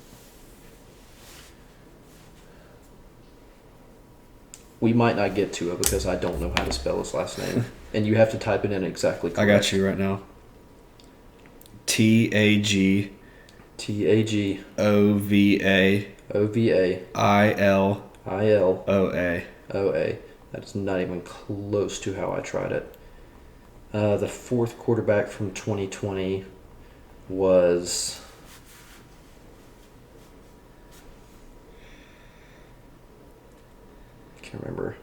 We might not get Tua because I don't know how to spell his last name. And you have to type it in exactly correct. I got you right now. T-A-G T-A-G O-V-A O-V-A I-L I-L O-A. O-A. That's not even close to how I tried it. The fourth quarterback from 2020 was... Can't remember.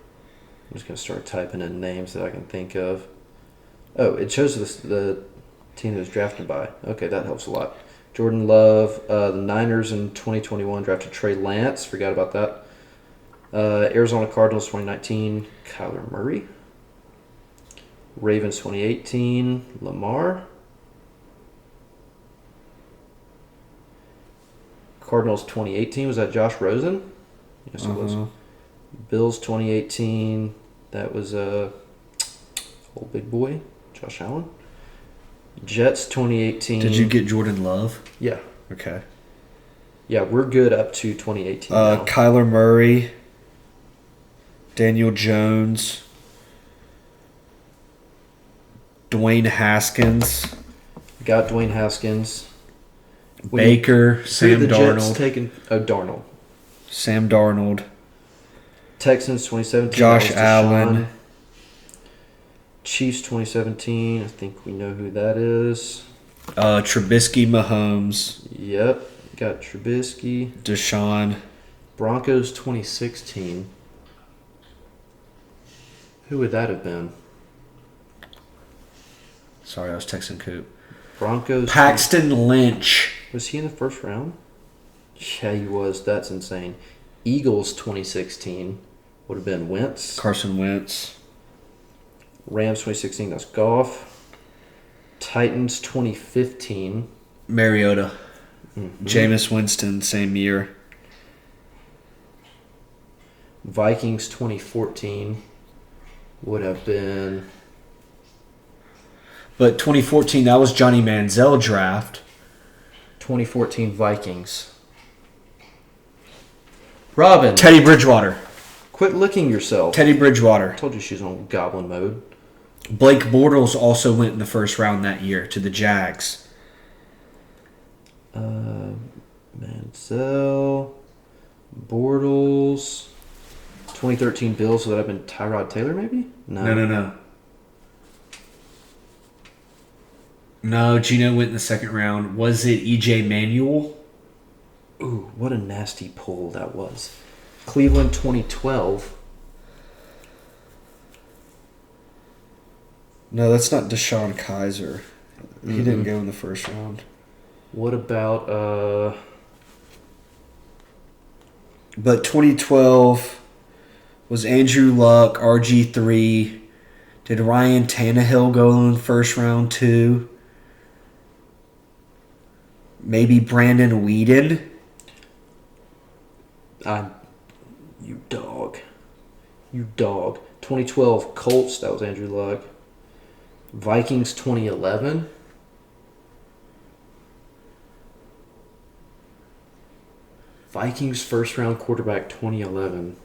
I'm just going to start typing in names that I can think of. Oh, it shows the team that was drafted by. Okay, that helps a lot. Jordan Love. The Niners in 2021 drafted Trey Lance. Forgot about that. Arizona Cardinals 2019, Kyler Murray. Ravens 2018, Lamar. Cardinals 2018, was that Josh Rosen? Yes, it was. Bills 2018, that was old big boy, Josh Allen. Jets 2018. Did you get Jordan Love? Yeah. Okay. Yeah, we're good up to 2018 now. Kyler Murray, Daniel Jones. Dwayne Haskins. Got Dwayne Haskins. Baker. Sam the Jets Darnold. taking Darnold. Sam Darnold. Texans 2017. Josh that was Allen. Deshaun. Chiefs 2017. I think we know who that is. Trubisky, Mahomes. Yep. Got Trubisky. Deshaun. Broncos 2016. Who would that have been? Sorry, I was texting Coop. Broncos. Paxton Lynch. Was he in the first round? Yeah, he was. That's insane. Eagles 2016 would have been Wentz. Carson Wentz. Rams 2016, that's Goff. Titans 2015. Mariota. Jameis Winston, same year. Vikings 2014 would have been... But 2014, that was Johnny Manziel draft. 2014 Vikings. Robin, Teddy Bridgewater. quit licking yourself. Teddy Bridgewater. I told you she's on goblin mode. Blake Bortles also went in the first round that year to the Jags. Manziel, Bortles, 2013 Bills, so that would have been Tyrod Taylor maybe? No. No, Gino went in the second round. Was it E.J. Manuel? Ooh, what a nasty pull that was. Cleveland 2012. No, that's not Deshaun Kaiser. He didn't go in the first round. What about But 2012 was Andrew Luck, RG3. Did Ryan Tannehill go in the first round too? Maybe Brandon Whedon. You dog. 2012 Colts, that was Andrew Luck. Vikings 2011. Vikings first round quarterback 2011.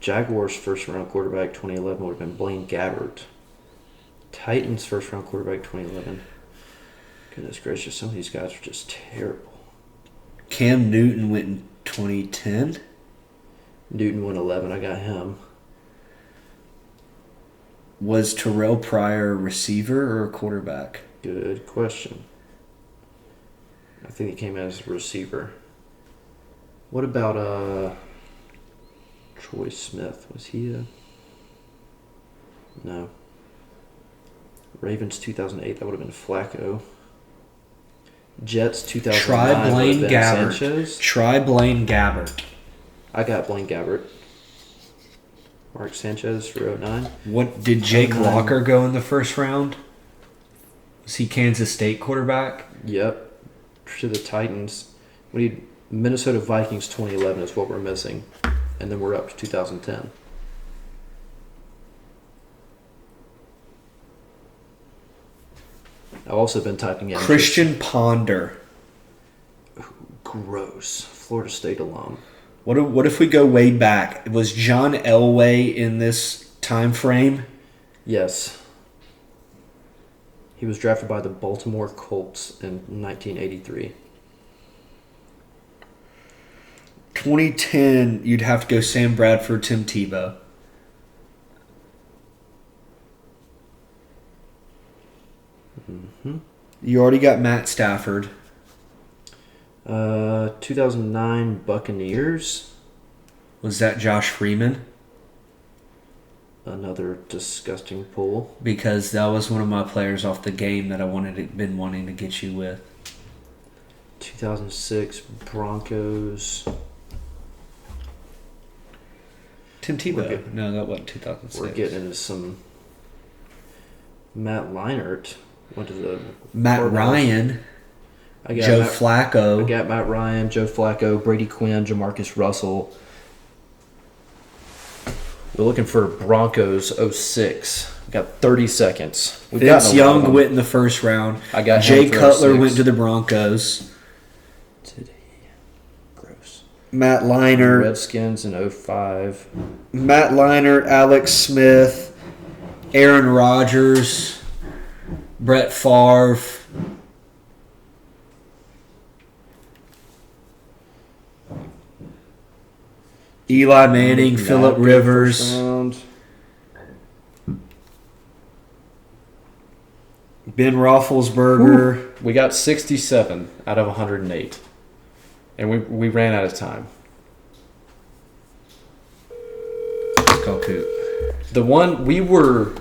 Jaguars first round quarterback 2011 would have been Blaine Gabbert. Titans first round quarterback 2011. Goodness gracious, some of these guys are just terrible. Cam Newton went in 2010. Newton went 11. I got him. Was Terrell Pryor a receiver or a quarterback? Good question. I think he came as a receiver. What about Troy Smith? Was he a... No. Ravens 2008, that would have been Flacco. Jets 2009 Try Blaine would have been Gabbert. Sanchez. Try Blaine Gabbert. I got Blaine Gabbert. Mark Sanchez for 09. What did Jake 09. Locker go in the first round? Was he Kansas State quarterback? Yep. To the Titans. We need Minnesota Vikings 2011 is what we're missing. And then we're up to 2010. I've also been typing in Christian Ponder. Gross. Florida State alum. What if we go way back? Was John Elway in this time frame? Yes. He was drafted by the Baltimore Colts in 1983. 2010, you'd have to go Sam Bradford, Tim Tebow. You already got Matt Stafford. 2009 Buccaneers. Was that Josh Freeman? Another disgusting pull. Because that was one of my players off the game that been wanting to get you with. 2006 Broncos. Tim We're Tebow. good. No, that wasn't 2006. We're getting into some Matt Leinart. Went to the Matt Cardinals. Ryan. I got Joe Matt, Flacco. I got Matt Ryan, Joe Flacco, Brady Quinn, Jamarcus Russell. We're looking for Broncos 06. We got 30 seconds. We've Vince gotten a lot of Young them. went in the first round. I got Jay him for Cutler 06. went to the Broncos. Did he? Gross. Matt Leinart, Redskins in 05. Matt Leinart, Alex Smith, Aaron Rodgers, Brett Favre. Eli Manning, Phillip Rivers, Ben Roethlisberger. We got 67 out of 108. And we ran out of time. Let's go Coop. The one we were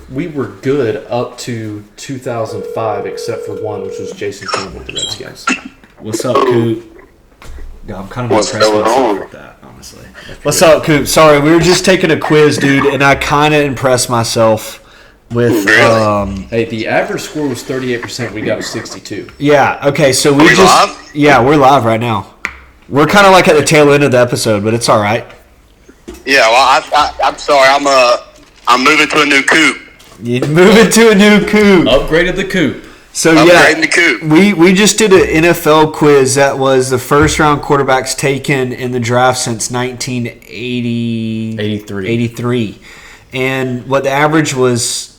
good up to 2005, except for one, which was Jason Campbell with the Redskins. What's up, Coop? Yeah, I'm kind of What's impressed going myself on? with that, honestly. What's up, Coop? Sorry, we were just taking a quiz, dude, and I kind of impressed myself with. Really? Hey, the average score was 38%. We got a 62. Yeah. Okay. So we just. live? Yeah, we're live right now. We're kind of like at the tail end of the episode, but it's all right. Yeah, well, I'm sorry. I'm moving to a new coop. You moving to a new coop. Upgraded the coop. So Upgrading the coop. we just did an NFL quiz that was the first round quarterbacks taken in the draft since 1983. 83. And what the average was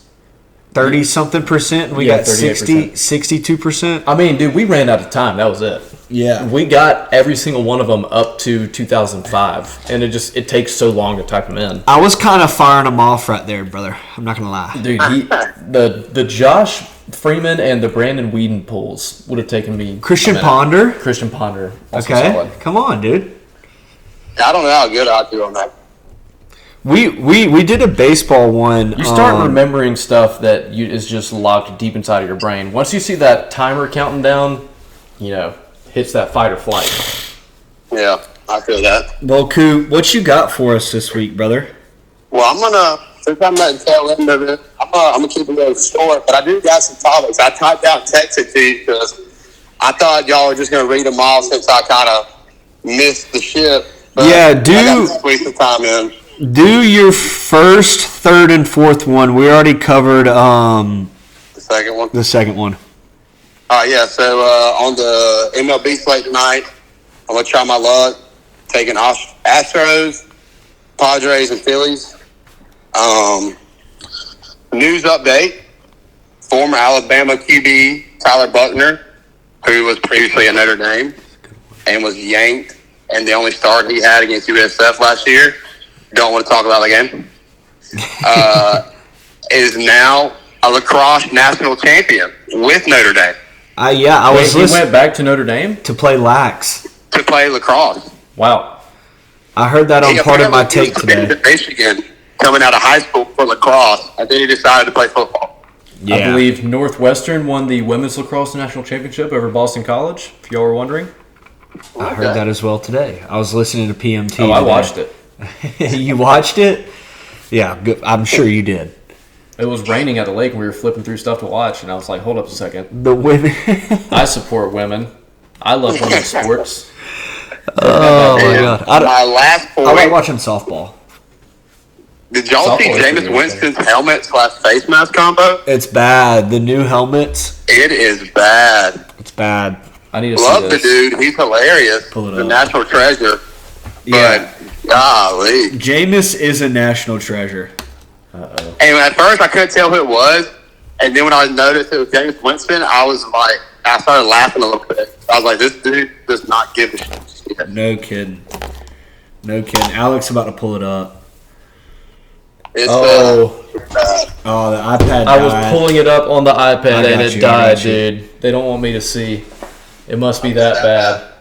30 something percent, and we got 38%. 62%. I mean, dude, we ran out of time. That was it. Yeah. We got every single one of them up to 2005, and it takes so long to type them in. I was kind of firing them off right there, brother. I'm not gonna lie. Dude, the Josh Freeman and the Brandon Whedon pulls would have taken me. Christian a minute. Ponder. Christian Ponder. Also Okay, solid. come on, dude. I don't know how good I'll do on that. We did a baseball one. You start remembering stuff that is just locked deep inside of your brain. Once you see that timer counting down, hits that fight or flight. Yeah, I feel that. Well, Coop, what you got for us this week, brother? Well, since I'm at the tail end of it, I'm gonna keep it a little short, but I do got some topics. I typed out and texted to you because I thought y'all were just gonna read them all since I kind of missed the ship. But Yeah, I got to squeeze some time in. Do your first, third, and fourth one. We already covered The second one. the second one. All right, yeah. So on the MLB slate tonight, I'm gonna try my luck taking Astros, Padres, and Phillies. News update: former Alabama QB Tyler Buckner, who was previously at Notre Dame and was yanked, and the only start he had against USF last year. Don't want to talk about the game. Is now a lacrosse national champion with Notre Dame I He went back to Notre Dame? to play lax. to play lacrosse. Wow. I heard that on He part of my apparently take was today. in Michigan, coming out of high school for lacrosse, and then he decided to play football. I believe Northwestern won the women's lacrosse national championship over Boston College, if y'all were wondering. I heard that as well today. I was listening to PMT. Oh, I today. watched it. You watched it? Yeah, good. I'm sure you did. It was raining at the lake, and we were flipping through stuff to watch, and I was like, hold up a second. The women. I support women. I love women's sports. Oh my And god! my last I like point: watching softball. did y'all see Softball is Jameis pretty Winston's helmet/face mask combo? It's bad. The new helmets. It is bad. It's bad. I need to Love see the this. dude. He's hilarious. Pull it The up. natural treasure. Yeah. But golly. Jameis is a national treasure. And at first I couldn't tell who it was. And then when I noticed it was James Winston, I started laughing a little bit. I was like, this dude does not give a shit. No kidding. No kidding. Alex about to pull it up. It's Oh, bad. Oh, the iPad. I was died. pulling it up on the I iPad and got it you, I died, got you. dude. They don't want me to see. It must be that bad.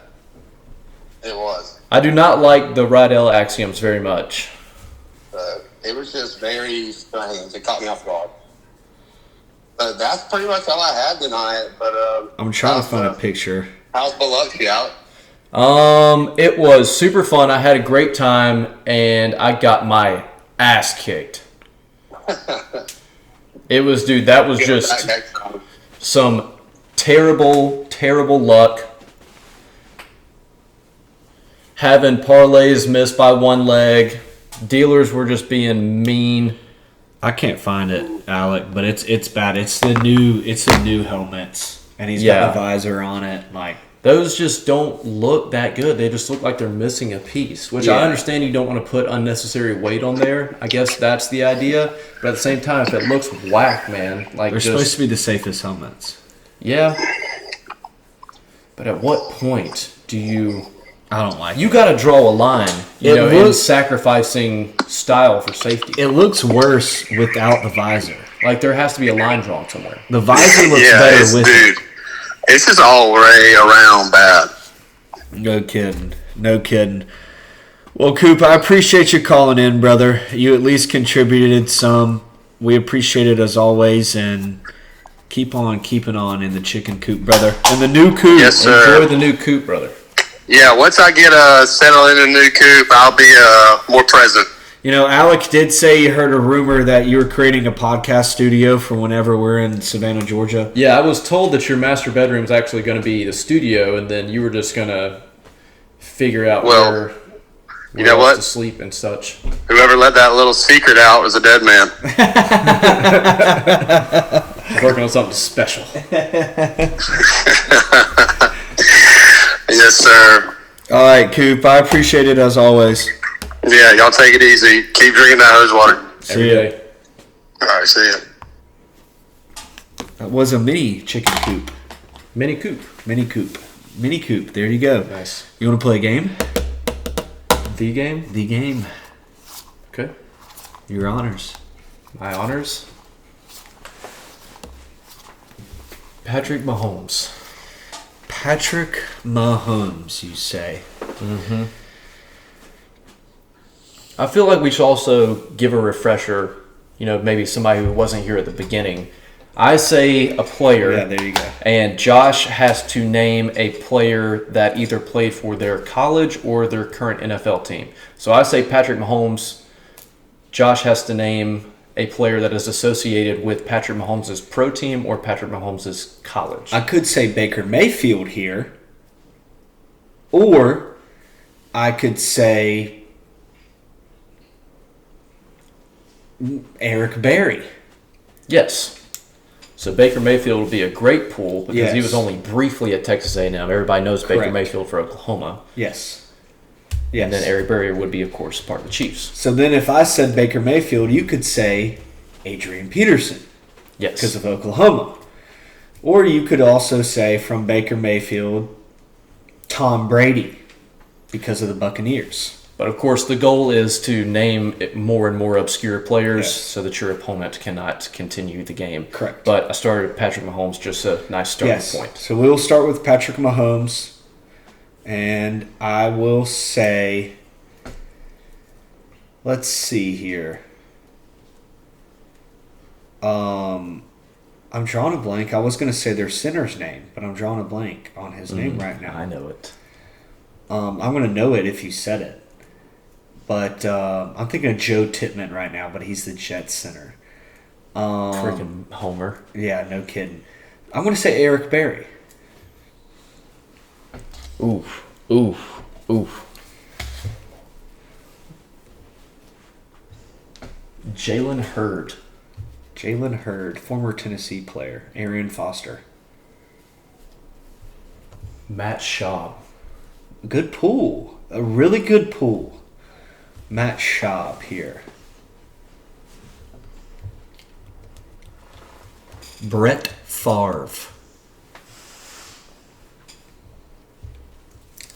It was. I do not like the Rydell axioms very much. It was just very strange. It caught me off guard. But that's pretty much all I had tonight. But I'm trying to find a picture. How's Biloxi out? It was super fun. I had a great time, and I got my ass kicked. It was, dude, that was just some terrible, terrible luck. Having parlays missed by one leg. Dealers were just being mean. I can't find it, Alec, but it's bad. It's the new helmets, and he's Yeah. got the visor on it. Like those just don't look that good. They just look like they're missing a piece, which I Yeah. understand you don't want to put unnecessary weight on there. I guess that's the idea. But at the same time, if it looks whack, man, like They're just, supposed to be the safest helmets. yeah. But at what point do you... I don't like You got to draw a line, It in looks- sacrificing style for safety. it. looks worse without the visor. Like, there has to be a line drawn somewhere. The visor looks Yeah, better it's, with dude. It's just all way around bad. it. No kidding. No kidding. Well, Coop, I appreciate you calling in, brother. You at least contributed some. We appreciate it as always, and keep on keeping on in the chicken coop, brother. And the new coop. Yes, sir. Enjoy the new coupe, brother. Yeah, once I get settled in a new coop, I'll be more present. You know, Alec did say he heard a rumor that you were creating a podcast studio for whenever we're in Savannah, Georgia. Yeah, I was told that your master bedroom is actually going to be the studio, and then you were just going to figure out Well, where you know else what? to sleep and such. Whoever let that little secret out was a dead man. Working on something special. Yes, sir. All right, Coop. I appreciate it as always. Yeah, y'all take it easy. Keep drinking that hose water. Every ya. day. All right, see ya. That was a mini chicken coop. Mini coupe. Mini coop. Mini coop. There you go. Nice. You want to play a game? The game. The game. Okay. Your honors. My honors. Patrick Mahomes. Patrick Mahomes, you say. I feel like we should also give a refresher, maybe somebody who wasn't here at the beginning. I say a player, Yeah, there you go. and Josh has to name a player that either played for their college or their current NFL team. So I say Patrick Mahomes. Josh has to name a player that is associated with Patrick Mahomes' pro team or Patrick Mahomes' college. I could say Baker Mayfield here. Or I could say Eric Berry. Yes. So Baker Mayfield would be a great pool because he Yes. was only briefly at Texas A&M. Everybody knows Baker Correct. Mayfield for Oklahoma. Yes. Yes. And then Eric Berry would be, of course, part of the Chiefs. So then if I said Baker Mayfield, you could say Adrian Peterson Yes. because of Oklahoma. Or you could also say from Baker Mayfield, Tom Brady because of the Buccaneers. But, of course, the goal is to name more and more obscure players Yes. so that your opponent cannot continue the game. Correct. But I started with Patrick Mahomes, just a nice starting Yes. point. So we'll start with Patrick Mahomes. And I will say, let's see here. I'm drawing a blank. I was going to say their center's name, but I'm drawing a blank on his name right now. I know it. I'm going to know it if you said it. But I'm thinking of Joe Tippmann right now, but he's the Jets center. Freaking Homer. Yeah, no kidding. I'm going to say Eric Berry. Oof. Oof. Oof. Jalen Hurd. Jalen Hurd, former Tennessee player. Arian Foster. Matt Schaub. Good pool. A really good pool. Matt Schaub here. Brett Favre.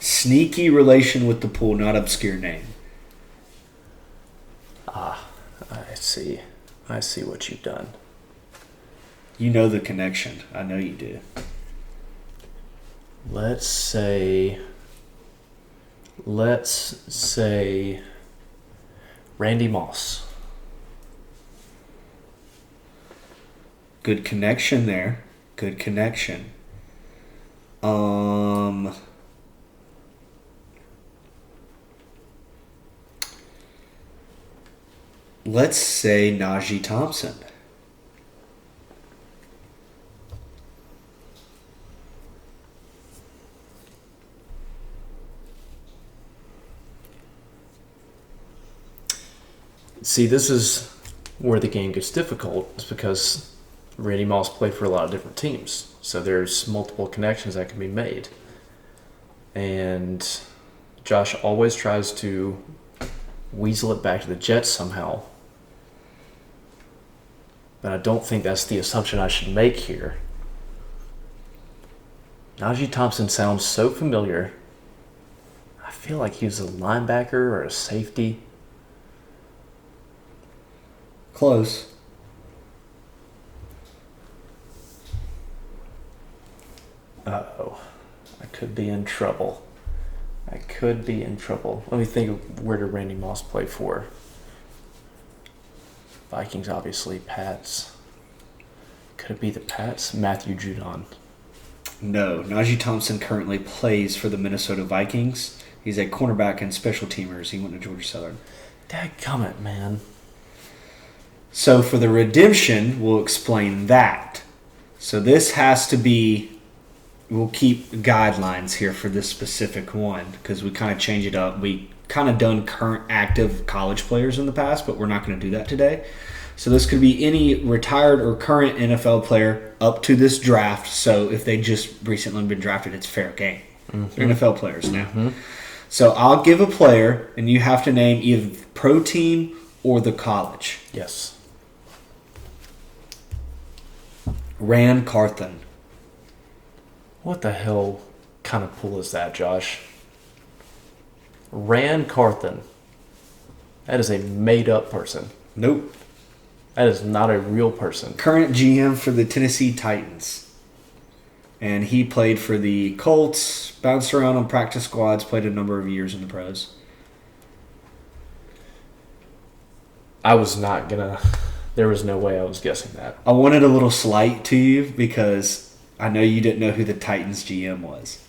Sneaky relation with the pool, not obscure name. I see what you've done. You know the connection. I know you do. Let's say Randy Moss. Good connection there. Good connection. Let's say Najee Thompson. See, this is where the game gets difficult. It's because Randy Moss played for a lot of different teams. So there's multiple connections that can be made. And Josh always tries to weasel it back to the Jets somehow. But I don't think that's the assumption I should make here. Najee Thompson sounds so familiar. I feel like he was a linebacker or a safety. Close. Uh-oh. I could be in trouble. Let me think of where did Randy Moss play for? Vikings, obviously. Pats. Could it be the Pats? Matthew Judon. No, Najee Thompson currently plays for the Minnesota Vikings. He's a cornerback and special teamers. He went to Georgia Southern. Dadgummit, man. So for the redemption, we'll explain that. So this has to be, we'll keep guidelines here for this specific one because we kind of change it up. We kind of done current active college players in the past, but we're not going to do that today. So this could be any retired or current NFL player up to this draft. So if they just recently been drafted, it's fair game. They're NFL players now. So I'll give a player, and you have to name either the pro team or the college. Yes. Ran Carthon. What the hell kind of pool is that, Josh? Ran Carthon. That is a made-up person. Nope. That is not a real person. Current GM for the Tennessee Titans. And he played for the Colts, bounced around on practice squads, played a number of years in the pros. I was not going to... There was no way I was guessing that. I wanted a little slight to you because I know you didn't know who the Titans GM was.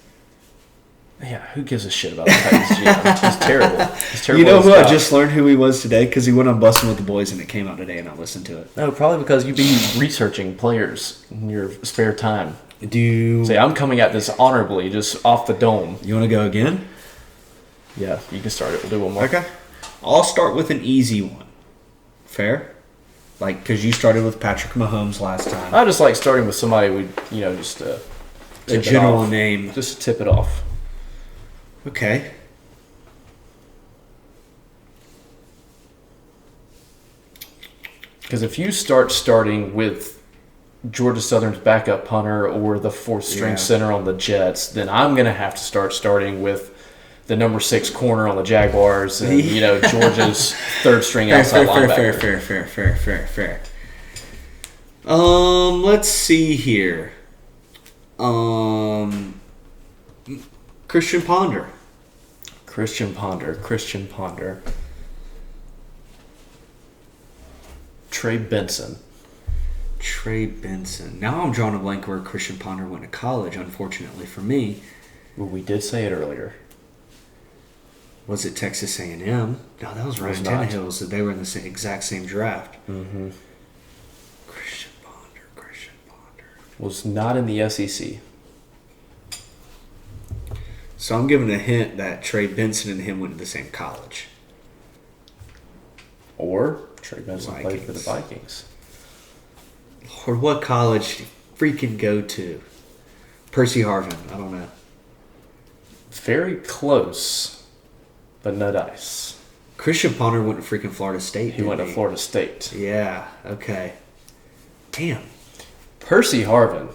Yeah, who gives a shit about the Titans GM? He's terrible. He's terrible. You know at his who I job. just learned who he was today? Because he went on Bussin' with the Boys and it came out today and I listened to it. No, probably because you'd be researching players in your spare time. Say, I'm coming at this honorably, just off the dome. You want to go again? Yeah, you can start it. We'll do one more. Okay. I'll start with an easy one. Fair? Like, because you started with Patrick Mahomes last time. I just like starting with somebody we, just A tip it general off. name. Just to tip it off. Okay. Because if you starting with Georgia Southern's backup punter or the fourth string Yeah. center on the Jets, then I'm going to have to starting with the number 6 corner on the Jaguars and, Georgia's third string outside linebacker. Fair. Let's see here. Christian Ponder. Christian Ponder. Trey Benson. Now I'm drawing a blank where Christian Ponder went to college, unfortunately for me. Well, we did say it earlier. Was it Texas A&M? No, that was Ryan not. Tannehill's. They were in the exact same draft. Mm-hmm. Christian Ponder. Was not in the SEC. So I'm giving a hint that Trey Benson and him went to the same college. Or Trey Benson played for the Vikings. Vikings. Lord, what college did he freaking go to? Percy Harvin. I don't know. Very close, but no dice. Christian Ponder went to freaking Florida State. He went to Florida State. Yeah, okay. Damn. Percy Harvin,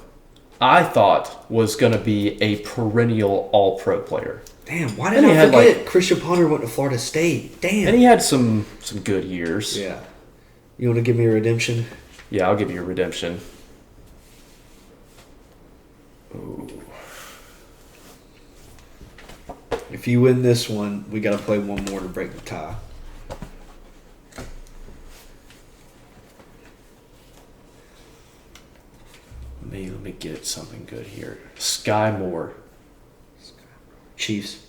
I thought, was going to be a perennial All-Pro player. Damn, why did And he I had, forget Christian Ponder went to Florida State? Damn. And he had some good years. Yeah. You want to give me a redemption? Yeah, I'll give you a redemption. Ooh. If you win this one, we got to play one more to break the tie. Let me get something good here. Sky Moore. Chiefs.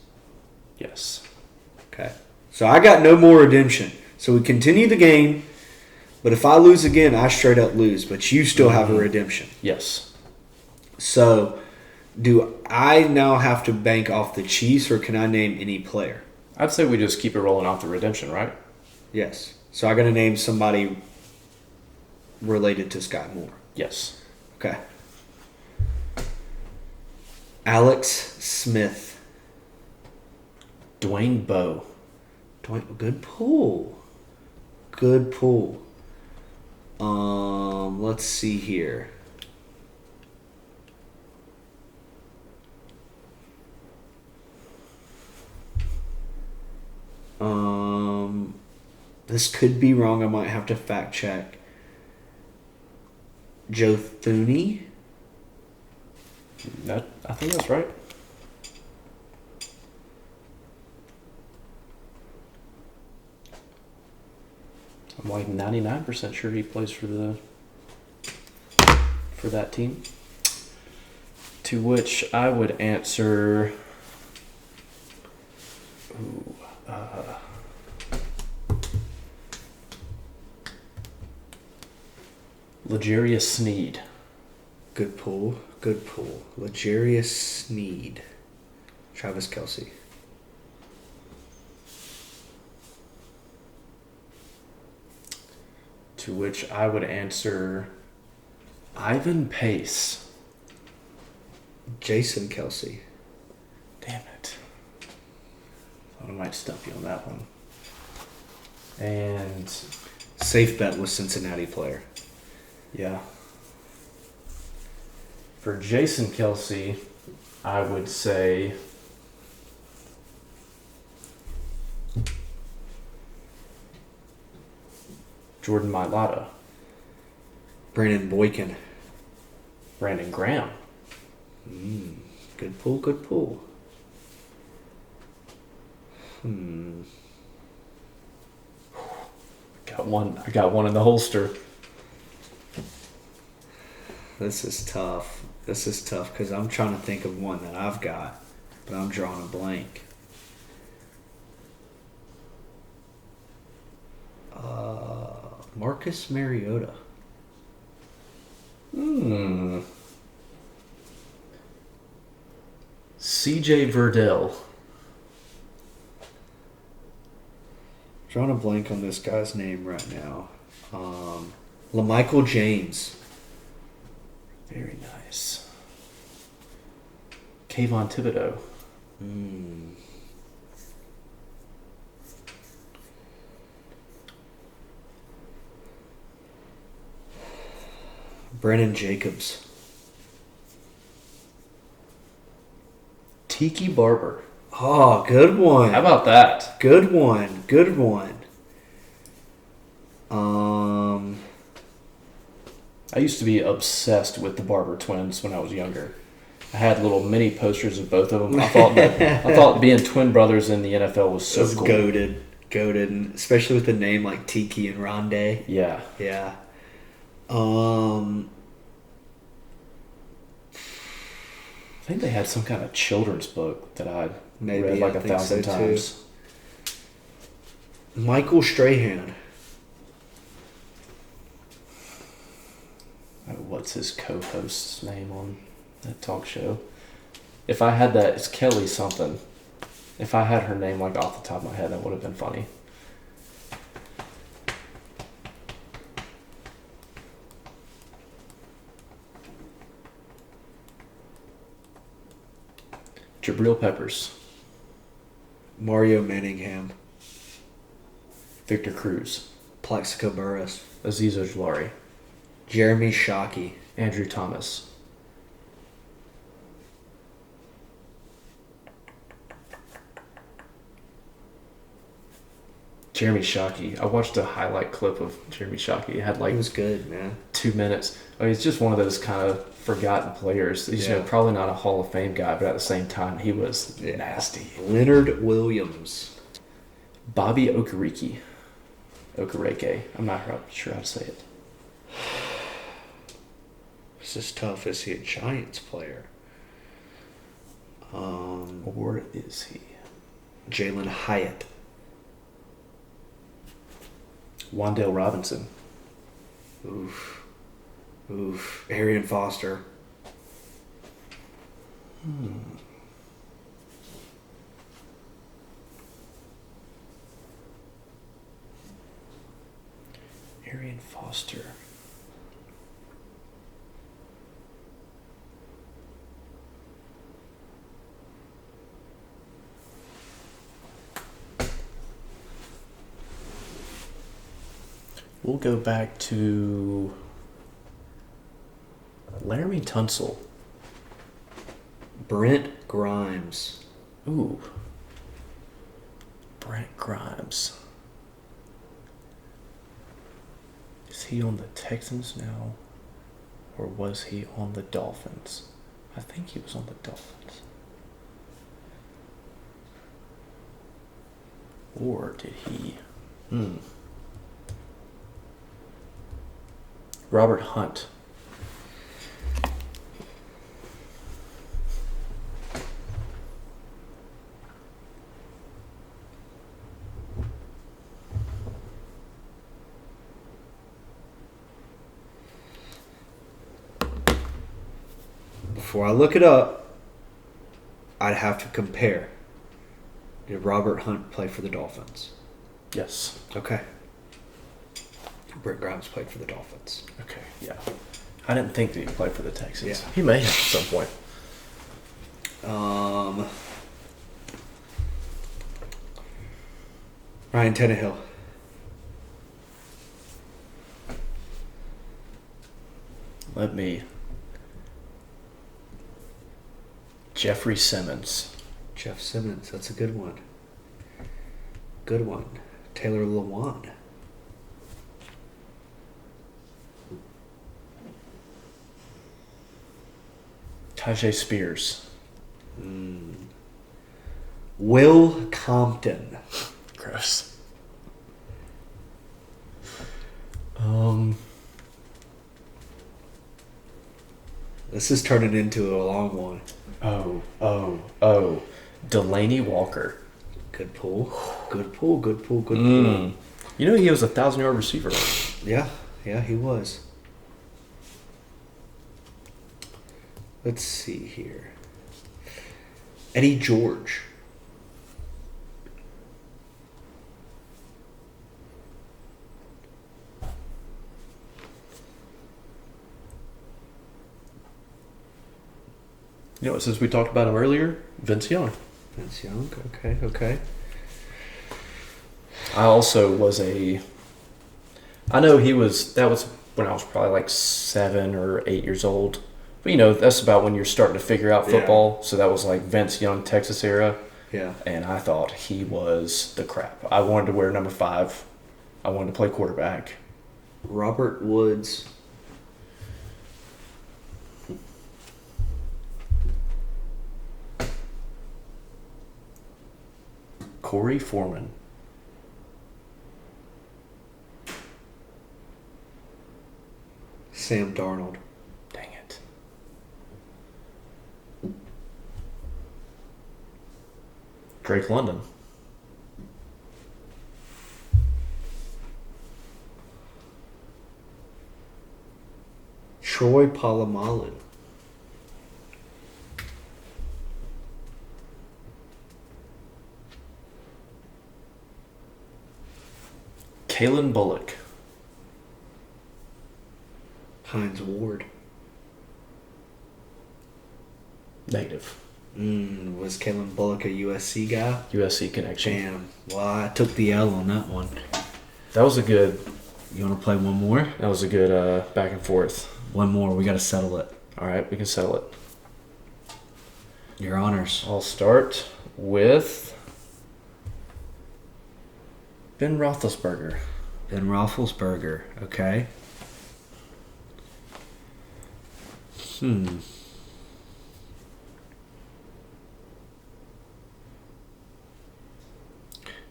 Yes. Okay. So I got no more redemption. So we continue the game, but if I lose again, I straight up lose. But you still have a redemption. Yes. So do I now have to bank off the Chiefs, or can I name any player? I'd say we just keep it rolling off the redemption, right? Yes. So I got to name somebody related to Sky Moore. Yes. Okay. Alex Smith. Dwayne Bowe. Good pull. Good pull. Let's see here. This could be wrong. I might have to fact check. Joe Thuney. I think that's right. I'm like 99% sure he plays for that team. To which I would answer. L'Jarius Sneed. Good pull. Good pull. L'Jarius Sneed. Travis Kelce. To which I would answer Ivan Pace. Jason Kelce. Damn it. Thought I might stump you on that one. And Safe bet with Cincinnati player. yeah. For Jason Kelce, I would say Jordan Mailata. Brandon Boykin. Brandon Graham. Good pull. Good pull. I got one in the holster. This is tough. This is tough because I'm trying to think of one that I've got, but I'm drawing a blank. Marcus Mariota. CJ Verdell. Drawing a blank on this guy's name right now. LaMichael James. Very nice. Kayvon Thibodeau. Brandon Jacobs. Tiki Barber. Oh, good one. How about that? Good one. Good one. I used to be obsessed with the Barber twins when I was younger. I had little mini posters of both of them. I thought being twin brothers in the NFL was so cool. Goated, and especially with a name like Tiki and Rondé. Yeah. Yeah. I think they had some kind of children's book that I read like 1,000 times. Michael Strahan. What's his co-host's name on that talk show? If I had that, it's Kelly something. If I had her name like off the top of my head, that would have been funny. Jabril Peppers. Mario Manningham. Victor Cruz. Plaxico Burress. Aziz Ojulari. Jeremy Shockey. Andrew Thomas. Jeremy Shockey. I watched a highlight clip of Jeremy Shockey. It had like He was good, man. 2 minutes. I mean, he's just one of those kind of forgotten players. He's probably not a Hall of Fame guy, but at the same time, he was nasty. Leonard Williams. Bobby Okereke. I'm not sure how to say it. This is tough. Is he a Giants player? Or is he? Jalen Hyatt. Wan'Dale Robinson. Oof. Arian Foster. Arian Foster. We'll go back to Laramie Tunsil. Brent Grimes. Ooh. Brent Grimes. Is he on the Texans now? Or was he on the Dolphins? I think he was on the Dolphins. Or did he? Robert Hunt. Before I look it up, I'd have to compare. Did Robert Hunt play for the Dolphins? Yes. Okay. Brent Grimes played for the Dolphins. Okay, yeah. I didn't think that he played for the Texans. Yeah. He may have at some point. Ryan Tannehill. Let me. Jeffrey Simmons. Jeff Simmons. That's a good one. Good one. Taylor Lewan. Tajay Spears. Will Compton. Gross. This is turning into a long one. Delaney Walker. Good pull. Good pull. Good pull. Good pull. You know he was a 1,000-yard receiver. Yeah, he was. Let's see here. Eddie George. You know, since we talked about him earlier, Vince Young. Vince Young. Okay. I also was I know that was when I was probably like 7 or 8 years old. But, you know, that's about when you're starting to figure out football. Yeah. So that was like Vince Young, Texas era. Yeah. And I thought he was the crap. I wanted to wear number 5. I wanted to play quarterback. Robert Woods. Corey Foreman. Sam Darnold. Dang it. Drake London. Troy Polamalu. Kalen Bullock. Hines Ward. Negative. Was Kalen Bullock a USC guy? USC connection. Damn. Well, I took the L on that one. That was a good... You want to play one more? That was a good back and forth. One more. We got to settle it. All right, we can settle it. Your honors. I'll start with Ben Roethlisberger. Ben Roethlisberger. Okay.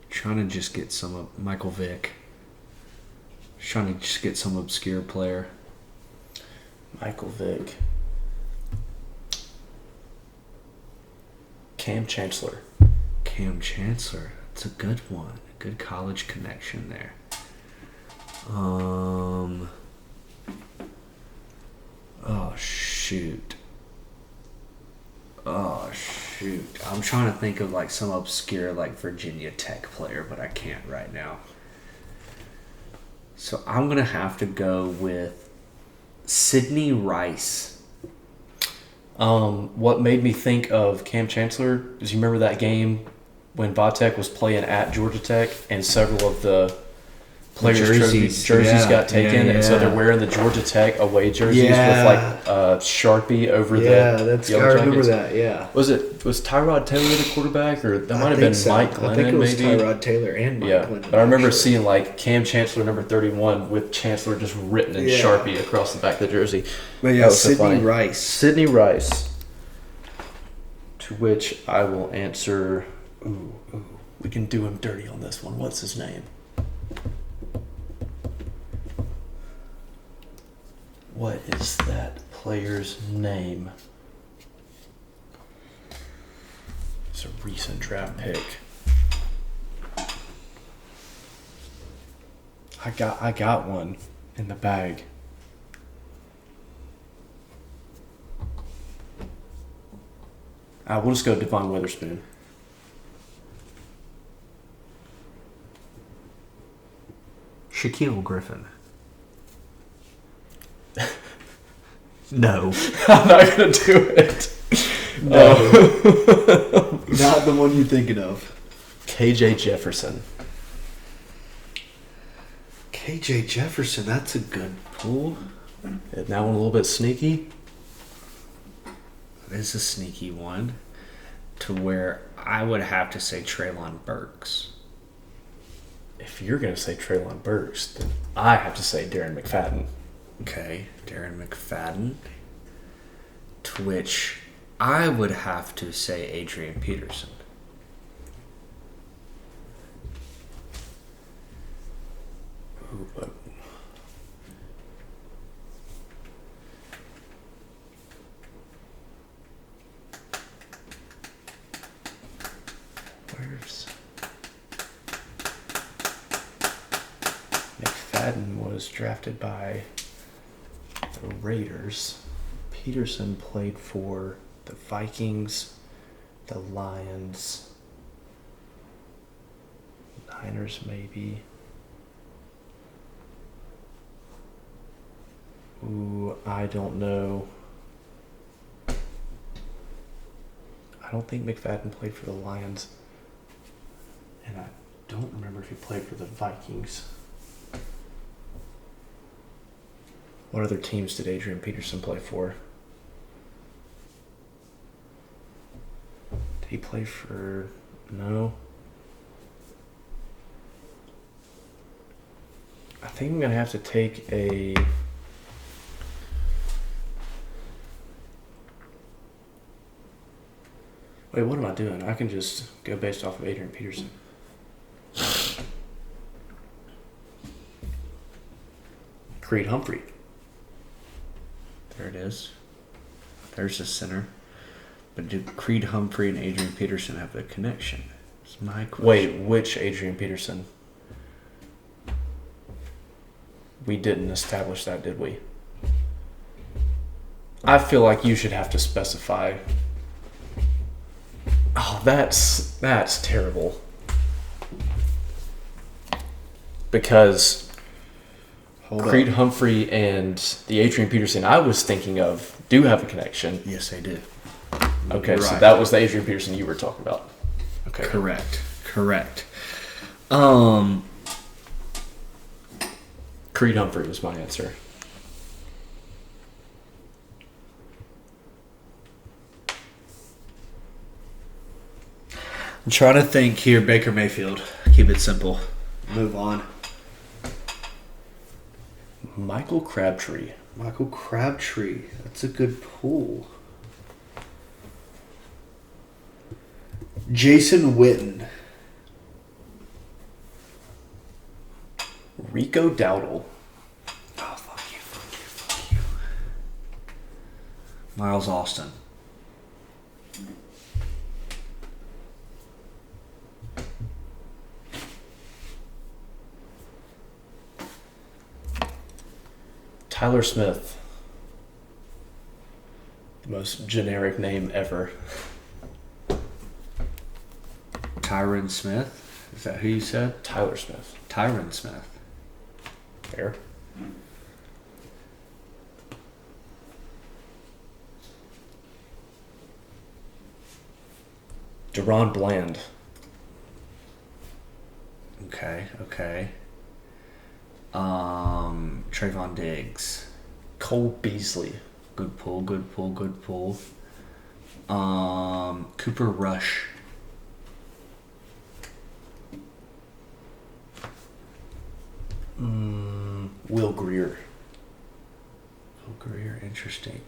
Trying to just get some Michael Vick. Trying to just get some obscure player. Michael Vick. Cam Chancellor. Cam Chancellor. That's a good one. A good college connection there. Oh, shoot. I'm trying to think of like some obscure like Virginia Tech player, but I can't right now. So I'm going to have to go with Sidney Rice. What made me think of Cam Chancellor is you remember that game when Vatek was playing at Georgia Tech and several of the players' jerseys got taken, and so they're wearing the Georgia Tech away jerseys with like Sharpie over the that's yellow I remember jackets. that. Yeah, Was Tyrod Taylor the quarterback, or that might have been Mike Glennon? I think it was maybe Tyrod Taylor and Mike Glennon. But I remember actually. seeing like Cam Chancellor number 31 with Chancellor just written in Sharpie across the back of the jersey. But yeah, Sidney Rice. Sidney Rice. To which I will answer. Ooh, we can do him dirty on this one. What's his name? What is that player's name? It's a recent draft pick. I got one in the bag. We'll just go Devon Witherspoon. Shaquille Griffin. No. I'm not gonna do it. No. Not the one you're thinking of. KJ Jefferson. KJ Jefferson, that's a good pull. Isn't that one a little bit sneaky? This is a sneaky one. To where I would have to say Treylon Burks. If you're gonna say Treylon Burks, then I have to say Darren McFadden. Okay, Darren McFadden. To which I would have to say Adrian Peterson. Ooh, but where's McFadden was drafted by the Raiders. Peterson played for the Vikings, the Lions, Niners maybe. Ooh, I don't know. I don't think McFadden played for the Lions. And I don't remember if he played for the Vikings. What other teams did Adrian Peterson play for? Did he play for... No. I think I'm going to have to take a... Wait, what am I doing? I can just go based off of Adrian Peterson. Creed Humphrey. There it is. There's the center. But do Creed Humphrey and Adrian Peterson have a connection? That's my question. Wait, which Adrian Peterson? We didn't establish that, did we? I feel like you should have to specify. Oh, that's terrible. Because Creed Humphrey and the Adrian Peterson I was thinking of do have a connection. Yes, they do. Okay, Right. so that was the Adrian Peterson you were talking about. Okay. Correct. Creed Humphrey was my answer. I'm trying to think here. Baker Mayfield. Keep it simple. Move on. Michael Crabtree. Michael Crabtree. That's a good pull. Jason Witten. Rico Dowdle. Oh, fuck you. Miles Austin. Tyler Smith. The most generic name ever. Tyron Smith. Is that who you said? Tyler Smith. Tyron Smith. Fair. Deron Bland. Okay. Trayvon Diggs. Cole Beasley. Good pull. Cooper Rush. Will Greer. Interesting.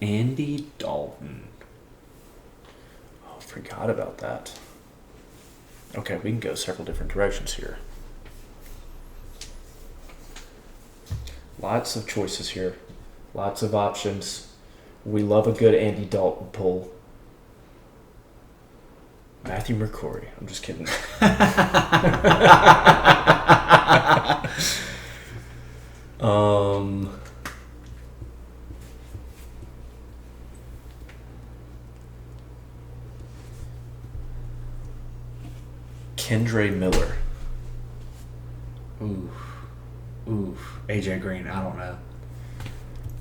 Andy Dalton. Oh, forgot about that. Okay, we can go several different directions here. Lots of choices here. Lots of options. We love a good Andy Dalton pull. Matthew McCrory. I'm just kidding. Kendre Miller. Oof. AJ Green. I don't know.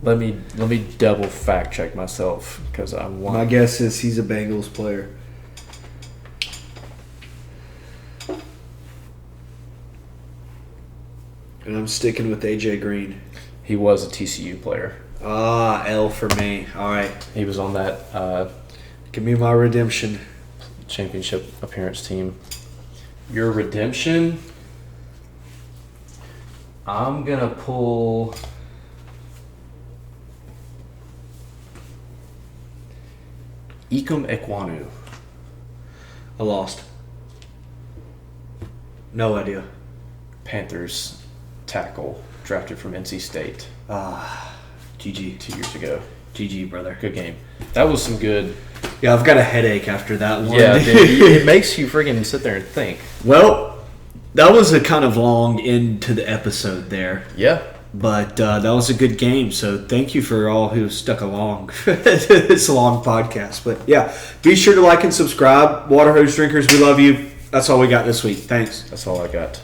Let me double fact check myself because I want. My guess is he's a Bengals player. And I'm sticking with AJ Green. He was a TCU player. L for me. All right. He was on that Give me my redemption. championship appearance team. Your redemption? I'm going to pull... Ikem Ekwonu. I lost. No idea. Panthers tackle, drafted from NC State. GG. 2 years ago. GG, brother. Good game. That was some good... Yeah, I've got a headache after that one. Yeah, dude, it makes you friggin' sit there and think. Well, that was a kind of long end to the episode there. Yeah. But that was a good game, so thank you for all who stuck along. It's a long podcast, but yeah. Be sure to like and subscribe. Water Hose Drinkers, we love you. That's all we got this week. Thanks. That's all I got.